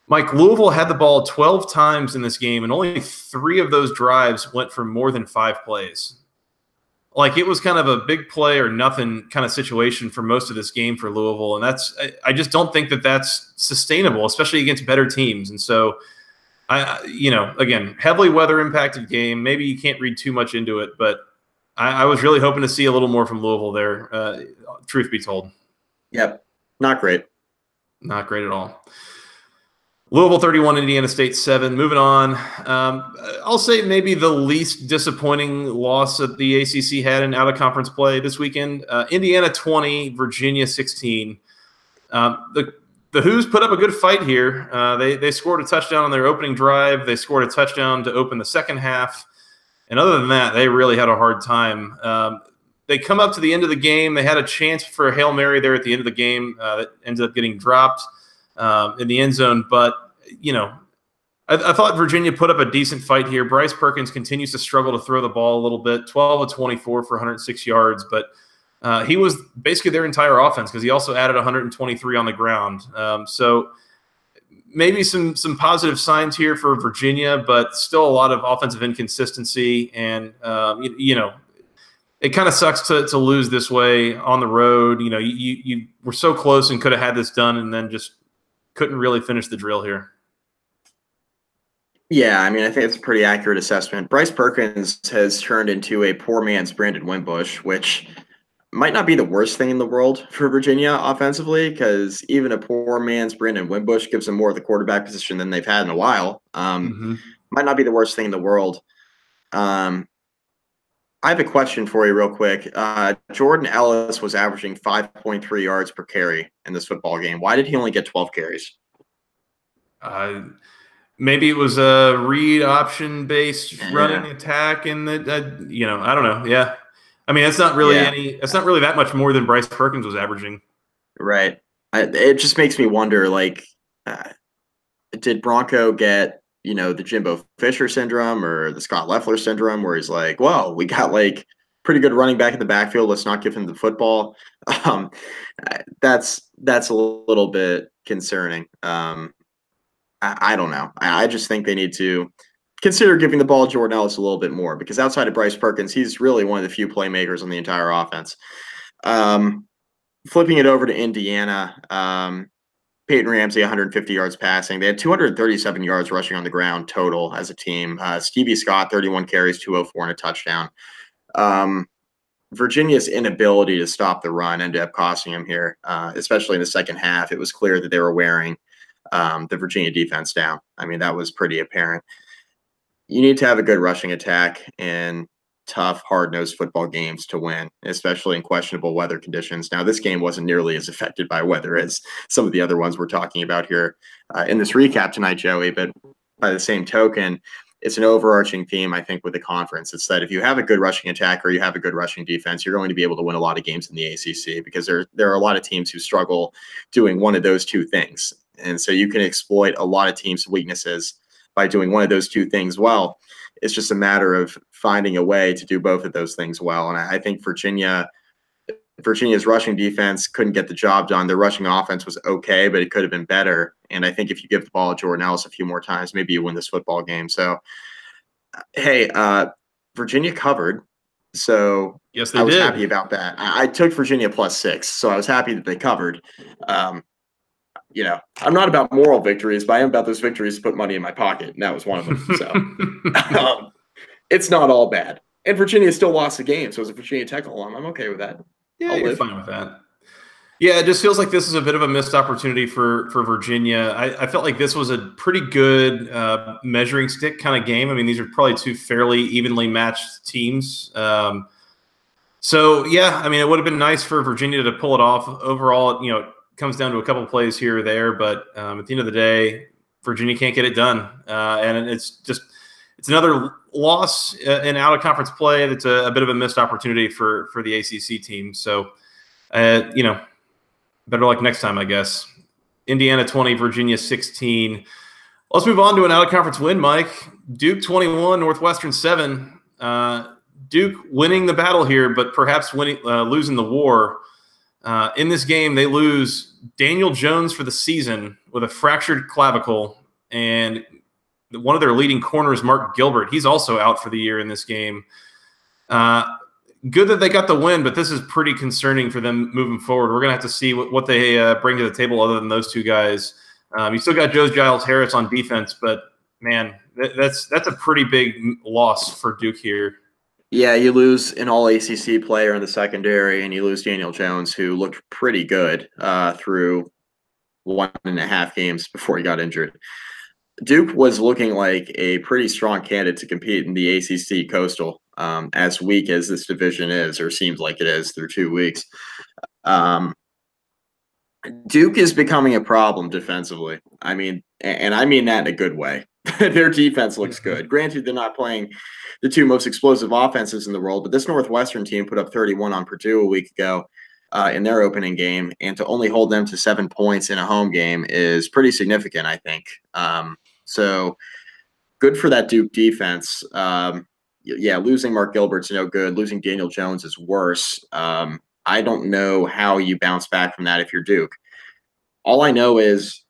Mike, Louisville had the ball 12 times in this game, and only 3 of those drives went for more than 5 plays. Like, it was kind of a big play or nothing kind of situation for most of this game for Louisville, and I just don't think that that's sustainable, especially against better teams. And so, again, heavily weather-impacted game. Maybe you can't read too much into it, but I was really hoping to see a little more from Louisville there, truth be told. Yep, not great. Not great at all. Louisville 31, Indiana State 7. Moving on, I'll say maybe the least disappointing loss that the ACC had in out-of-conference play this weekend. Indiana 20, Virginia 16. The Hoos put up a good fight here. They scored a touchdown on their opening drive. They scored a touchdown to open the second half. And other than that, they really had a hard time. They come up to the end of the game. They had a chance for a Hail Mary there at the end of the game that ended up getting dropped in the end zone. But, I thought Virginia put up a decent fight here. Bryce Perkins continues to struggle to throw the ball a little bit, 12 of 24 for 106 yards. But he was basically their entire offense because he also added 123 on the ground. So maybe some positive signs here for Virginia, but still a lot of offensive inconsistency. And, it kind of sucks to lose this way on the road. You were so close and could have had this done and then just couldn't really finish the drill here. Yeah, I mean, I think it's a pretty accurate assessment. Bryce Perkins has turned into a poor man's Brandon Wimbush, which might not be the worst thing in the world for Virginia offensively, because even a poor man's Brandon Wimbush gives them more of the quarterback position than they've had in a while. Might not be the worst thing in the world. I have a question for you real quick. Jordan Ellis was averaging 5.3 yards per carry in this football game. Why did he only get 12 carries? Maybe it was a read option based running attack, and I don't know. Yeah, I mean, it's not really it's not really that much more than Bryce Perkins was averaging. Right. It just makes me wonder, did Bronco get the Jimbo Fisher syndrome or the Scott Loeffler syndrome, where he's like, "Whoa, we got pretty good running back in the backfield. Let's not give him the football." That's a little bit concerning. I don't know. I just think they need to consider giving the ball to Jordan Ellis a little bit more, because outside of Bryce Perkins, he's really one of the few playmakers on the entire offense. Flipping it over to Indiana, Peyton Ramsey, 150 yards passing. They had 237 yards rushing on the ground total as a team. Stevie Scott, 31 carries, 204 and a touchdown. Virginia's inability to stop the run ended up costing him here, especially in the second half. It was clear that they were wearing the Virginia defense down. I mean, that was pretty apparent. You need to have a good rushing attack in tough, hard-nosed football games to win, especially in questionable weather conditions. Now, this game wasn't nearly as affected by weather as some of the other ones we're talking about here in this recap tonight, Joey, but by the same token, it's an overarching theme, I think, with the conference. It's that if you have a good rushing attack or you have a good rushing defense, you're going to be able to win a lot of games in the ACC, because there are a lot of teams who struggle doing one of those two things. And so you can exploit a lot of teams' weaknesses by doing one of those two things well. It's just a matter of finding a way to do both of those things well. And I think Virginia's rushing defense couldn't get the job done. Their rushing offense was okay, but it could have been better. And I think if you give the ball to Jordan Ellis a few more times, maybe you win this football game. So, hey, Virginia covered. So yes, they I was did. happy about that. I took Virginia +6, so I was happy that they covered. I'm not about moral victories, but I am about those victories to put money in my pocket, and that was one of them. So it's not all bad. And Virginia still lost the game, so as a Virginia Tech alum, I'm okay with that. Yeah, you're fine with that. Yeah, it just feels like this is a bit of a missed opportunity for Virginia. I felt like this was a pretty good measuring stick kind of game. I mean, these are probably two fairly evenly matched teams. So, yeah, I mean, it would have been nice for Virginia to pull it off. Overall, it comes down to a couple of plays here or there, but at the end of the day, Virginia can't get it done. And it's another loss in out-of-conference play that's a bit of a missed opportunity for the ACC team. So, better luck next time, I guess. Indiana 20, Virginia 16. Let's move on to an out-of-conference win, Mike. Duke 21, Northwestern 7. Duke winning the battle here, but perhaps losing the war. In this game, they lose Daniel Jones for the season with a fractured clavicle, and one of their leading corners, Mark Gilbert, he's also out for the year in this game. Good that they got the win, but this is pretty concerning for them moving forward. We're going to have to see what they bring to the table other than those two guys. You still got Joe Giles Harris on defense, but, man, that's a pretty big loss for Duke here. Yeah, you lose an all-ACC player in the secondary, and you lose Daniel Jones, who looked pretty good through 1.5 games before he got injured. Duke was looking like a pretty strong candidate to compete in the ACC Coastal, as weak as this division is, or seems like it is through 2 weeks. Duke is becoming a problem defensively. I mean, and I mean that in a good way. Their defense looks good. Granted, they're not playing the two most explosive offenses in the world, but this Northwestern team put up 31 on Purdue a week ago in their opening game, and to only hold them to 7 points in a home game is pretty significant, I think. So good for that Duke defense. Yeah, losing Mark Gilbert's no good. Losing Daniel Jones is worse. I don't know how you bounce back from that if you're Duke. All I know is,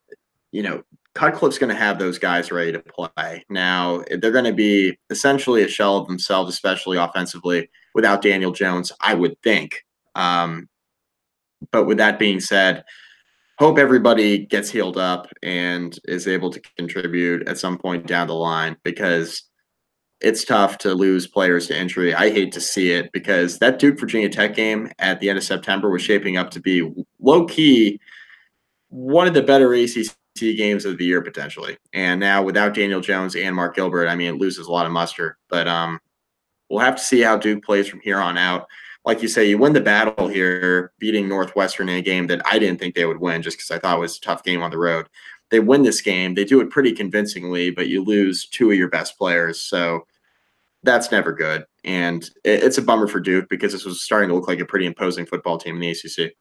Cutcliffe's going to have those guys ready to play. Now, they're going to be essentially a shell of themselves, especially offensively, without Daniel Jones, I would think. But with that being said, hope everybody gets healed up and is able to contribute at some point down the line, because it's tough to lose players to injury. I hate to see it, because that Duke Virginia Tech game at the end of September was shaping up to be low-key one of the better ACC games of the year potentially. And now without Daniel Jones and Mark Gilbert, I mean, it loses a lot of muster. But we'll have to see how Duke plays from here on out. Like you say, you win the battle here, beating Northwestern in a game that I didn't think they would win, just because I thought it was a tough game on the road. They win this game. They do it pretty convincingly, but you lose 2 of your best players. So that's never good. And it's a bummer for Duke, because this was starting to look like a pretty imposing football team in the ACC.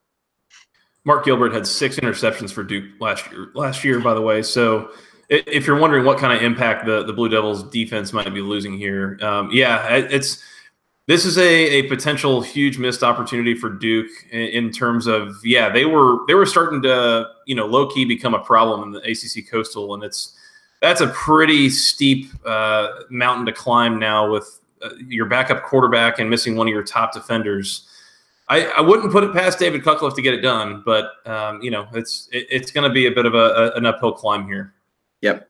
Mark Gilbert had 6 interceptions for Duke last year, by the way. So if you're wondering what kind of impact the Blue Devils defense might be losing here, this is a potential huge missed opportunity for Duke in terms of, they were starting to, low key become a problem in the ACC Coastal, and that's a pretty steep mountain to climb now with your backup quarterback and missing one of your top defenders. I wouldn't put it past David Cutcliffe to get it done, but it's going to be a bit of an uphill climb here. Yep.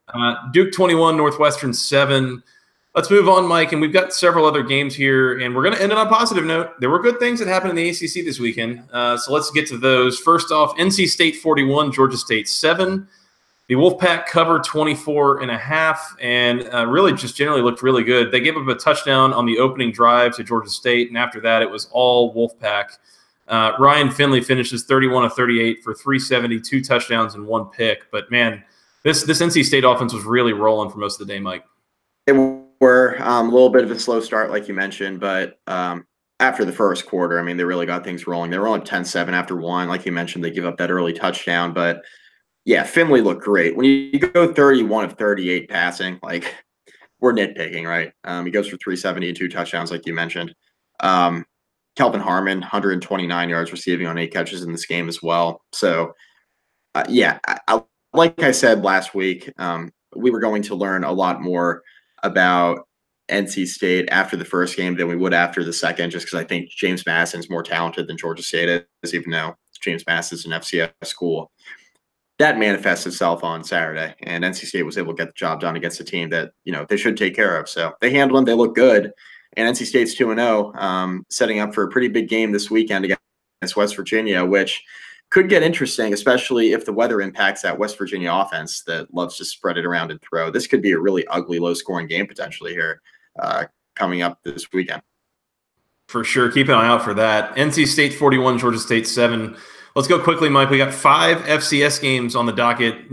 Duke 21, Northwestern 7. Let's move on, Mike, and we've got several other games here, and we're going to end on a positive note. There were good things that happened in the ACC this weekend, so let's get to those. First off, NC State 41, Georgia State 7. The Wolfpack covered 24.5, and really just generally looked really good. They gave up a touchdown on the opening drive to Georgia State, and after that it was all Wolfpack. Ryan Finley finishes 31 of 38 for 370, 2 touchdowns and 1 pick. But, man, this NC State offense was really rolling for most of the day, Mike. They were a little bit of a slow start, like you mentioned, but after the first quarter, I mean, they really got things rolling. They were only 10-7 after 1. Like you mentioned, they give up that early touchdown, but yeah, Finley looked great. When you go 31 of 38 passing, like, we're nitpicking, right? He goes for 370 and 2 touchdowns, like you mentioned. Kelvin Harmon, 129 yards receiving on 8 catches in this game as well. So, like I said last week, we were going to learn a lot more about NC State after the first game than we would after the second, just because I think James Madison's more talented than Georgia State is, even though James Madison's an FCS school. That manifests itself on Saturday, and NC State was able to get the job done against a team that, they should take care of. So they handled them. They look good. And NC State's 2-0, setting up for a pretty big game this weekend against West Virginia, which could get interesting, especially if the weather impacts that West Virginia offense that loves to spread it around and throw. This could be a really ugly, low-scoring game potentially here coming up this weekend. For sure. Keep an eye out for that. NC State 41, Georgia State 7. Let's go quickly, Mike. We got 5 FCS games on the docket.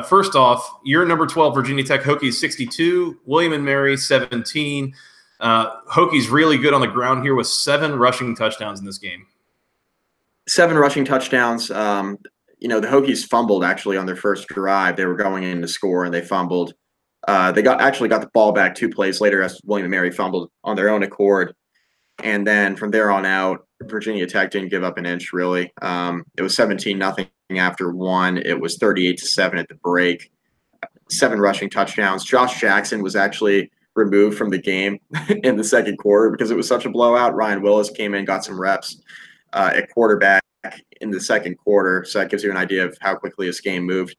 First off, your number 12, Virginia Tech Hokies 62, William & Mary 17. Hokies really good on the ground here with 7 rushing touchdowns in this game. 7 rushing touchdowns. The Hokies fumbled actually on their first drive. They were going in to score and they fumbled. They got the ball back 2 plays later as William & Mary fumbled on their own accord. And then from there on out, Virginia Tech didn't give up an inch, really. It was 17-0 after 1. It was 38-7 at the break. 7 rushing touchdowns. Josh Jackson was actually removed from the game in the second quarter because it was such a blowout. Ryan Willis came in, got some reps at quarterback in the second quarter. So that gives you an idea of how quickly this game moved.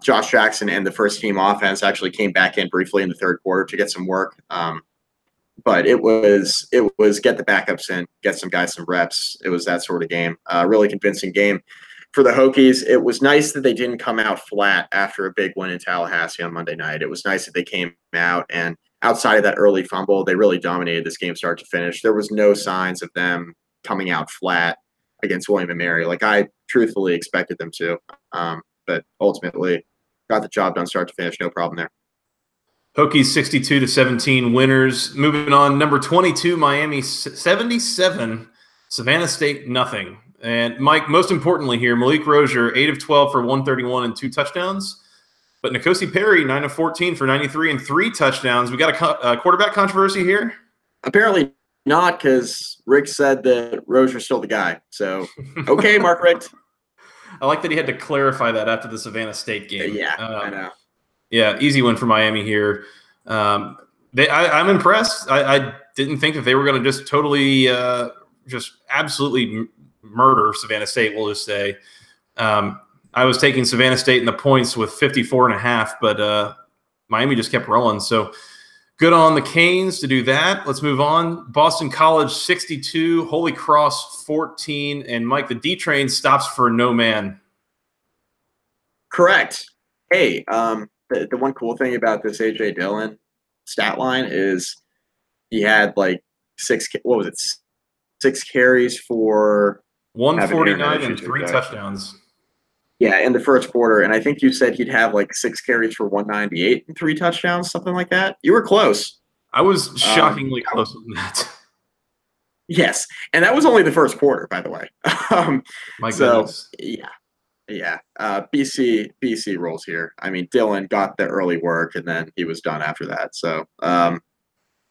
Josh Jackson and the first-team offense actually came back in briefly in the third quarter to get some work. But it was get the backups in, get some guys some reps. It was that sort of game. Really convincing game for the Hokies, it was nice that they didn't come out flat after a big win in Tallahassee on Monday night. It was nice that they came out, and outside of that early fumble, they really dominated this game start to finish. There was no signs of them coming out flat against William and Mary, like I truthfully expected them to. But ultimately, got the job done start to finish, no problem there. Hokies 62-17 winners. Moving on, number 22, Miami 77, Savannah State nothing. And Mike, most importantly here, Malik Rozier 8 of 12 for 131 and 2 touchdowns. But N'Kosi Perry 9 of 14 for 93 and 3 touchdowns. We got a quarterback controversy here? Apparently not, because Rick said that Rozier's still the guy. So, okay, Mark Richt. I like that he had to clarify that after the Savannah State game. Yeah, I know. Yeah, easy win for Miami here. I'm impressed. I didn't think that they were going to just totally, just absolutely murder Savannah State, we'll just say. I was taking Savannah State in the points with 54.5, but Miami just kept rolling. So good on the Canes to do that. Let's move on. Boston College 62, Holy Cross 14, and Mike, the D train stops for no man. Correct. Hey, the one cool thing about this A.J. Dillon stat line is he had like 6 carries for 149 and 3 touchdowns. Yeah, in the first quarter. And I think you said he'd have like 6 carries for 198 and 3 touchdowns, something like that. You were close. I was shockingly close with that. Yes. And that was only the first quarter, by the way. My goodness. Yeah. BC rolls here. I mean, Dillon got the early work, and then he was done after that. So,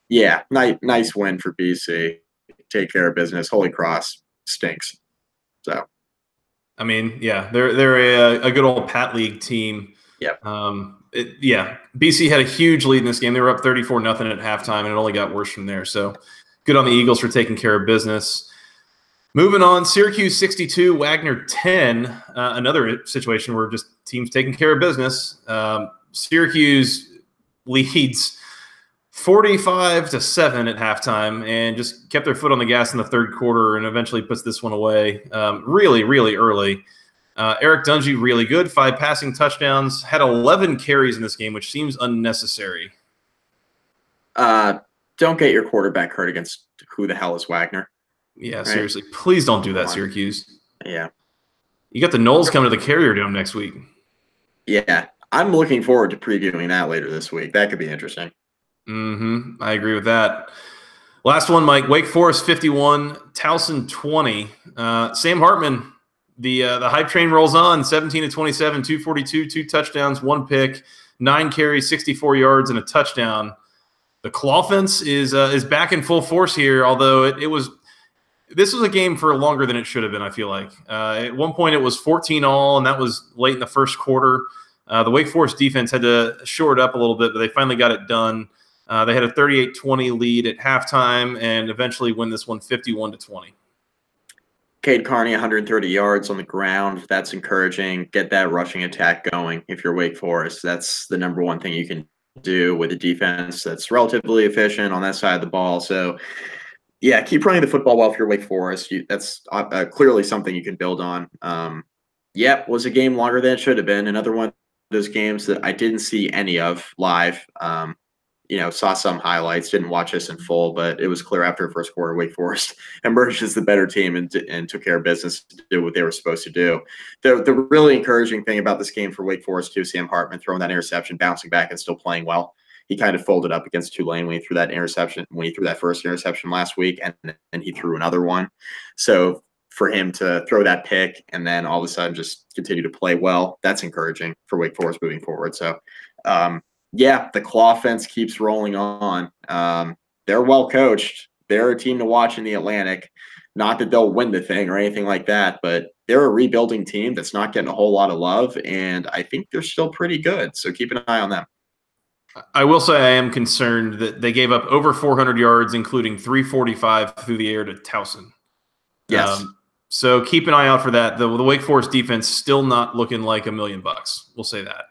yeah, nice win for BC. Take care of business. Holy Cross stinks. So, I mean, yeah, they're a good old Pat League team. Yep. BC had a huge lead in this game. They were up 34-0 at halftime, and it only got worse from there. So, good on the Eagles for taking care of business. Moving on, Syracuse 62, Wagner 10. Another situation where just teams taking care of business. Syracuse leads 45-7 at halftime and just kept their foot on the gas in the third quarter and eventually puts this one away really, really early. Eric Dungy, really good. 5 passing touchdowns. Had 11 carries in this game, which seems unnecessary. Don't get your quarterback hurt against who the hell is Wagner. Yeah, right? Seriously. Please don't do that, Syracuse. Yeah. You got the Knowles coming to the Carrier Dome next week. Yeah. I'm looking forward to previewing that later this week. That could be interesting. I agree with that. Last one, Mike. Wake Forest 51, Towson 20. Sam Hartman, the hype train rolls on. 17-27, 242, 2 touchdowns, 1 pick, 9 carries, 64 yards, and a touchdown. The Clawfence is back in full force here, although this was a game for longer than it should have been, I feel like. At one point, it was 14-all, and that was late in the first quarter. The Wake Forest defense had to shore it up a little bit, but they finally got it done. They had a 38-20 lead at halftime and eventually win this one 51-20. Cade Carney, 130 yards on the ground. That's encouraging. Get that rushing attack going if you're Wake Forest. That's the number one thing you can do with a defense that's relatively efficient on that side of the ball. So, yeah, keep running the football well if you're Wake Forest. That's clearly something you can build on. Was a game longer than it should have been. Another one of those games that I didn't see any of live. Saw some highlights, didn't watch this in full, but it was clear after the first quarter Wake Forest emerged as the better team and took care of business to do what they were supposed to do. The really encouraging thing about this game for Wake Forest too, Sam Hartman throwing that interception, bouncing back and still playing well. He kind of folded up against Tulane when he threw that first interception last week, and he threw another one. So for him to throw that pick and then all of a sudden just continue to play well, that's encouraging for Wake Forest moving forward. So, the Clawfence keeps rolling on. They're well coached. They're a team to watch in the Atlantic. Not that they'll win the thing or anything like that, but they're a rebuilding team that's not getting a whole lot of love, and I think they're still pretty good. So keep an eye on them. I will say I am concerned that they gave up over 400 yards, including 345 through the air to Towson. Yes. So keep an eye out for that. The Wake Forest defense still not looking like $1 million. We'll say that.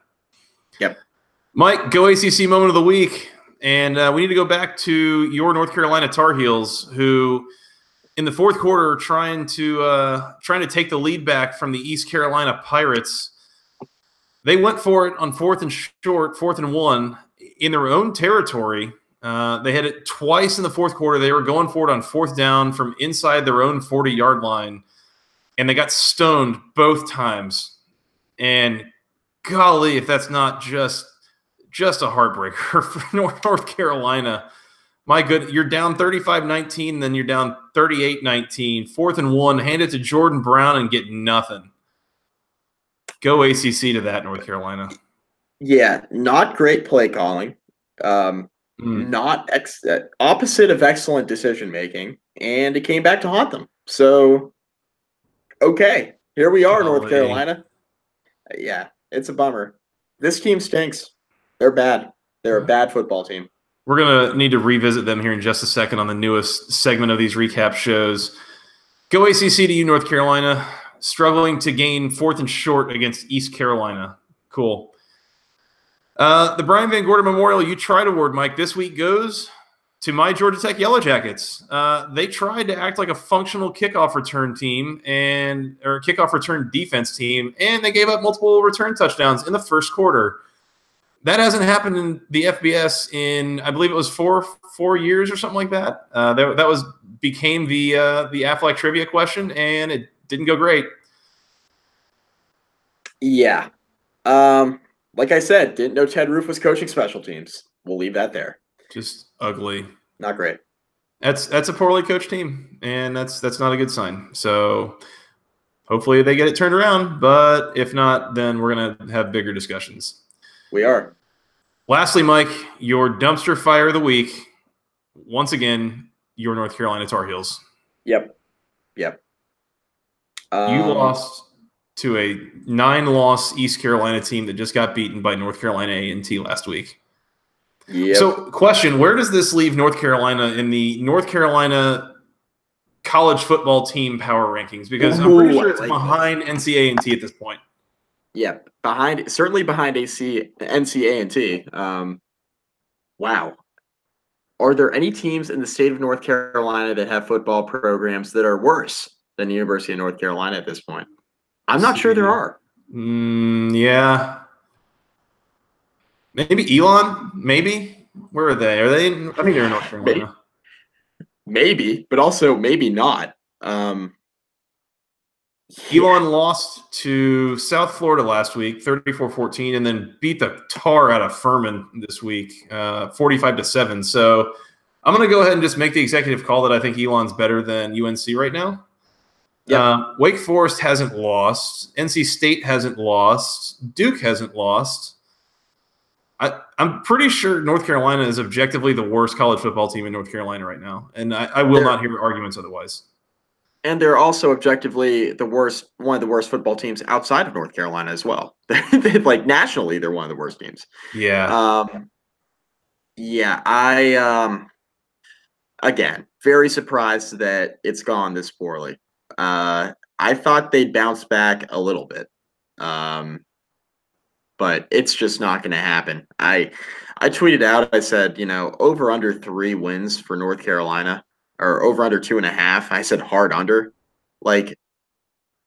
Yep. Mike, go ACC moment of the week. And we need to go back to your North Carolina Tar Heels, who in the fourth quarter trying to take the lead back from the East Carolina Pirates. They went for it on 4th and short, 4th and 1 in their own territory. They had it twice in the fourth quarter. They were going for it on 4th down from inside their own 40-yard line, and they got stoned both times. And golly, if that's not just a heartbreaker for North Carolina. My good, you're down 35-19, then you're down 38-19, 4th and 1, hand it to Jordan Brown and get nothing. Go ACC to that, North Carolina. Yeah, not great play calling. Not opposite of excellent decision making, and it came back to haunt them. So, okay, here we are, North Carolina. Yeah, it's a bummer. This team stinks. They're bad. They're a bad football team. We're going to need to revisit them here in just a second on the newest segment of these recap shows. Go ACC to you, North Carolina. Struggling to gain 4th and short against East Carolina. Cool. The Brian Van Gorder Memorial You Tried Award, Mike, this week goes to my Georgia Tech Yellow Jackets. They tried to act like a functional kickoff return team or kickoff return defense team, and they gave up multiple return touchdowns in the first quarter. That hasn't happened in the FBS in, I believe it was four years or something like that. That became the Aflac trivia question, and it didn't go great. Yeah. Like I said, didn't know Ted Roof was coaching special teams. We'll leave that there. Just ugly. Not great. That's a poorly coached team, and that's not a good sign. So hopefully they get it turned around, but if not, then we're going to have bigger discussions. We are. Lastly, Mike, your dumpster fire of the week. Once again, your North Carolina Tar Heels. Yep. You lost to a 9-loss East Carolina team that just got beaten by North Carolina A&T last week. Yep. So, question, where does this leave North Carolina in the North Carolina college football team power rankings? Because I'm pretty sure it's behind NC A&T at this point. Yeah, certainly behind NC A&T. Wow. Are there any teams in the state of North Carolina that have football programs that are worse than the University of North Carolina at this point? I'm not sure there are. Yeah. Maybe Elon? Maybe? Where are they? I think they're in North Carolina. Maybe, but also maybe not. Elon lost to South Florida last week, 34-14, and then beat the tar out of Furman this week, 45-7. So I'm going to go ahead and just make the executive call that I think Elon's better than UNC right now. Yep. Wake Forest hasn't lost. NC State hasn't lost. Duke hasn't lost. I'm pretty sure North Carolina is objectively the worst college football team in North Carolina right now, and I will not hear arguments otherwise. And they're also objectively one of the worst football teams outside of North Carolina as well. Like nationally, they're one of the worst teams. Yeah. Again, very surprised that it's gone this poorly. I thought they'd bounce back a little bit. But it's just not going to happen. I tweeted out, I said, over under 3 wins for North Carolina. Or over under 2.5. I said hard under. Like,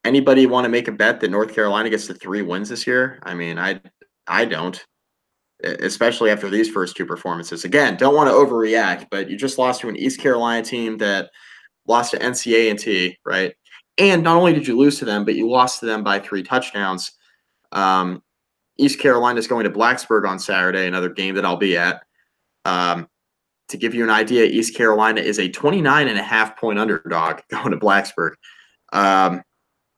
anybody want to make a bet that North Carolina gets to 3 wins this year? I mean, I don't. Especially after these first 2 performances. Again, don't want to overreact, but you just lost to an East Carolina team that lost to NCAA, right? And not only did you lose to them, but you lost to them by 3 touchdowns. East Carolina is going to Blacksburg on Saturday, another game that I'll be at. To give you an idea, East Carolina is a 29.5-point underdog going to Blacksburg,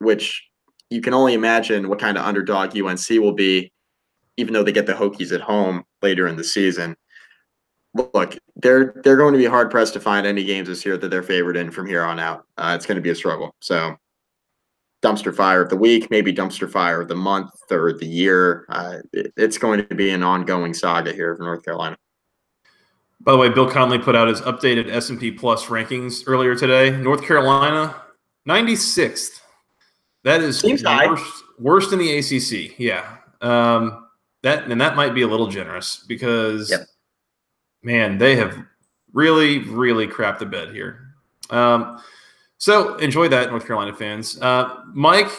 which you can only imagine what kind of underdog UNC will be, even though they get the Hokies at home later in the season. Look, they're going to be hard-pressed to find any games this year that they're favored in from here on out. It's going to be a struggle. So dumpster fire of the week, maybe dumpster fire of the month or the year. It's going to be an ongoing saga here for North Carolina. By the way, Bill Conley put out his updated S&P Plus rankings earlier today. North Carolina, 96th. That is worst in the ACC. Yeah. That might be a little generous because, man, they have really, really crapped the bed here. So enjoy that, North Carolina fans. Mike,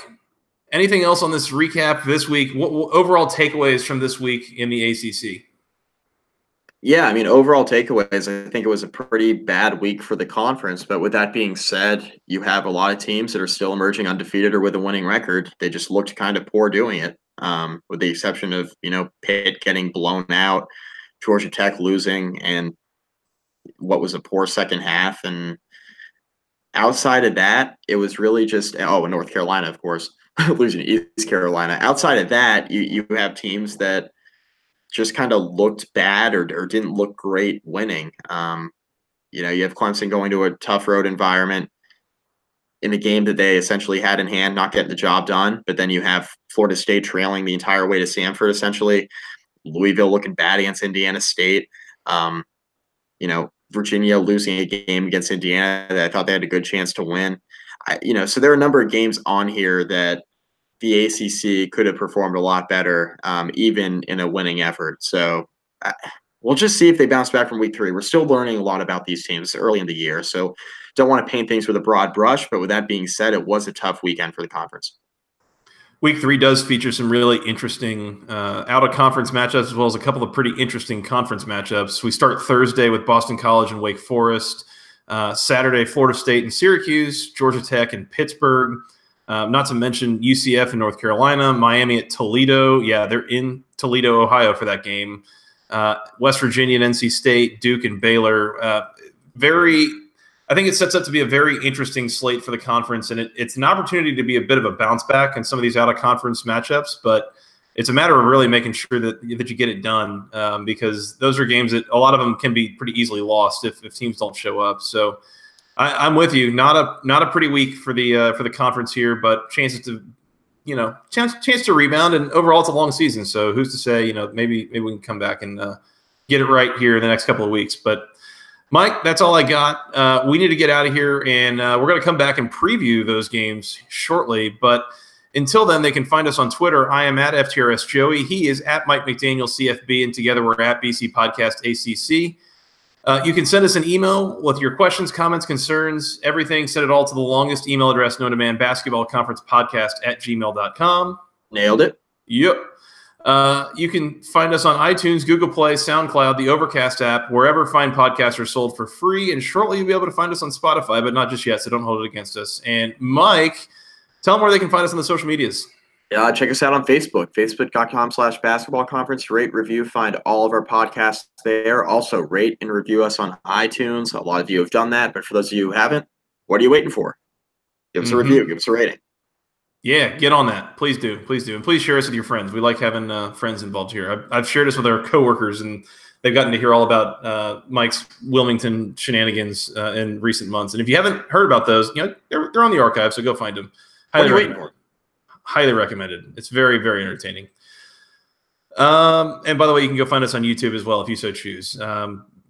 anything else on this recap this week? What overall takeaways from this week in the ACC? Yeah, I mean, overall takeaways, I think it was a pretty bad week for the conference. But with that being said, you have a lot of teams that are still emerging undefeated or with a winning record. They just looked kind of poor doing it, with the exception of, Pitt getting blown out, Georgia Tech losing, and what was a poor second half. And outside of that, it was really just, and North Carolina, of course, losing to East Carolina. Outside of that, you have teams that just kind of looked bad or didn't look great winning. You have Clemson going to a tough road environment in a game that they essentially had in hand, not getting the job done. But then you have Florida State trailing the entire way to Sanford, essentially. Louisville looking bad against Indiana State. Virginia losing a game against Indiana that I thought they had a good chance to win. So there are a number of games on here that the ACC could have performed a lot better, even in a winning effort. So we'll just see if they bounce back from week 3. We're still learning a lot about these teams early in the year, so don't want to paint things with a broad brush. But with that being said, it was a tough weekend for the conference. Week 3 does feature some really interesting out-of-conference matchups, as well as a couple of pretty interesting conference matchups. We start Thursday with Boston College and Wake Forest. Saturday, Florida State and Syracuse, Georgia Tech and Pittsburgh. Not to mention UCF in North Carolina, Miami at Toledo. Yeah, they're in Toledo, Ohio for that game. West Virginia and NC State, Duke and Baylor. I think it sets up to be a very interesting slate for the conference, and it's an opportunity to be a bit of a bounce back in some of these out-of-conference matchups, but it's a matter of really making sure that you get it done, because those are games that a lot of them can be pretty easily lost if teams don't show up. So I'm with you. Not a pretty week for the conference here, but chances to chance to rebound. And overall, it's a long season, so who's to say? Maybe we can come back and get it right here in the next couple of weeks. But Mike, that's all I got. We need to get out of here, and we're going to come back and preview those games shortly. But until then, they can find us on Twitter. I am at FTRS Joey. He is at Mike McDaniel CFB, and together we're at BC Podcast ACC. You can send us an email with your questions, comments, concerns, everything. Send it all to the longest email address known to man, basketballconferencepodcast@gmail.com. Nailed it. Yep. You can find us on iTunes, Google Play, SoundCloud, the Overcast app, wherever fine podcasts are sold for free. And shortly you'll be able to find us on Spotify, but not just yet, so don't hold it against us. And Mike, tell them where they can find us on the social medias. Check us out on Facebook, facebook.com/basketballconference. Rate, review, find all of our podcasts there. Also, rate and review us on iTunes. A lot of you have done that, but for those of you who haven't, what are you waiting for? Give us a review. Give us a rating. Yeah, get on that. Please do. Please do. And please share us with your friends. We like having friends involved here. I've shared this with our coworkers, and they've gotten to hear all about Mike's Wilmington shenanigans in recent months. And if you haven't heard about those, they're on the archive, so go find them. What are you waiting for? Highly recommended. It's very, very entertaining. And by the way, you can go find us on YouTube as well if you so choose.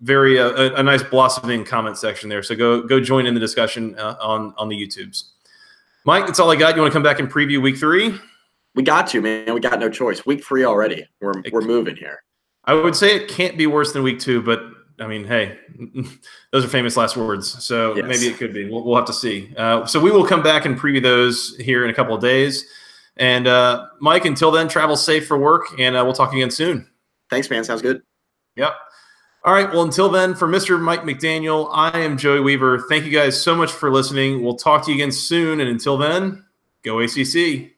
Very a nice blossoming comment section there. So go join in the discussion on the YouTubes. Mike, that's all I got. You want to come back and preview week 3? We got to, man. We got no choice. Week 3 already. We're moving here. I would say it can't be worse than week 2, but I mean, hey, those are famous last words. So yes. Maybe it could be. We'll have to see. So we will come back and preview those here in a couple of days. And Mike, until then, travel safe for work, and we'll talk again soon. Thanks, man. Sounds good. Yep. All right. Well, until then, for Mr. Mike McDaniel, I am Joey Weaver. Thank you guys so much for listening. We'll talk to you again soon. And until then, go ACC.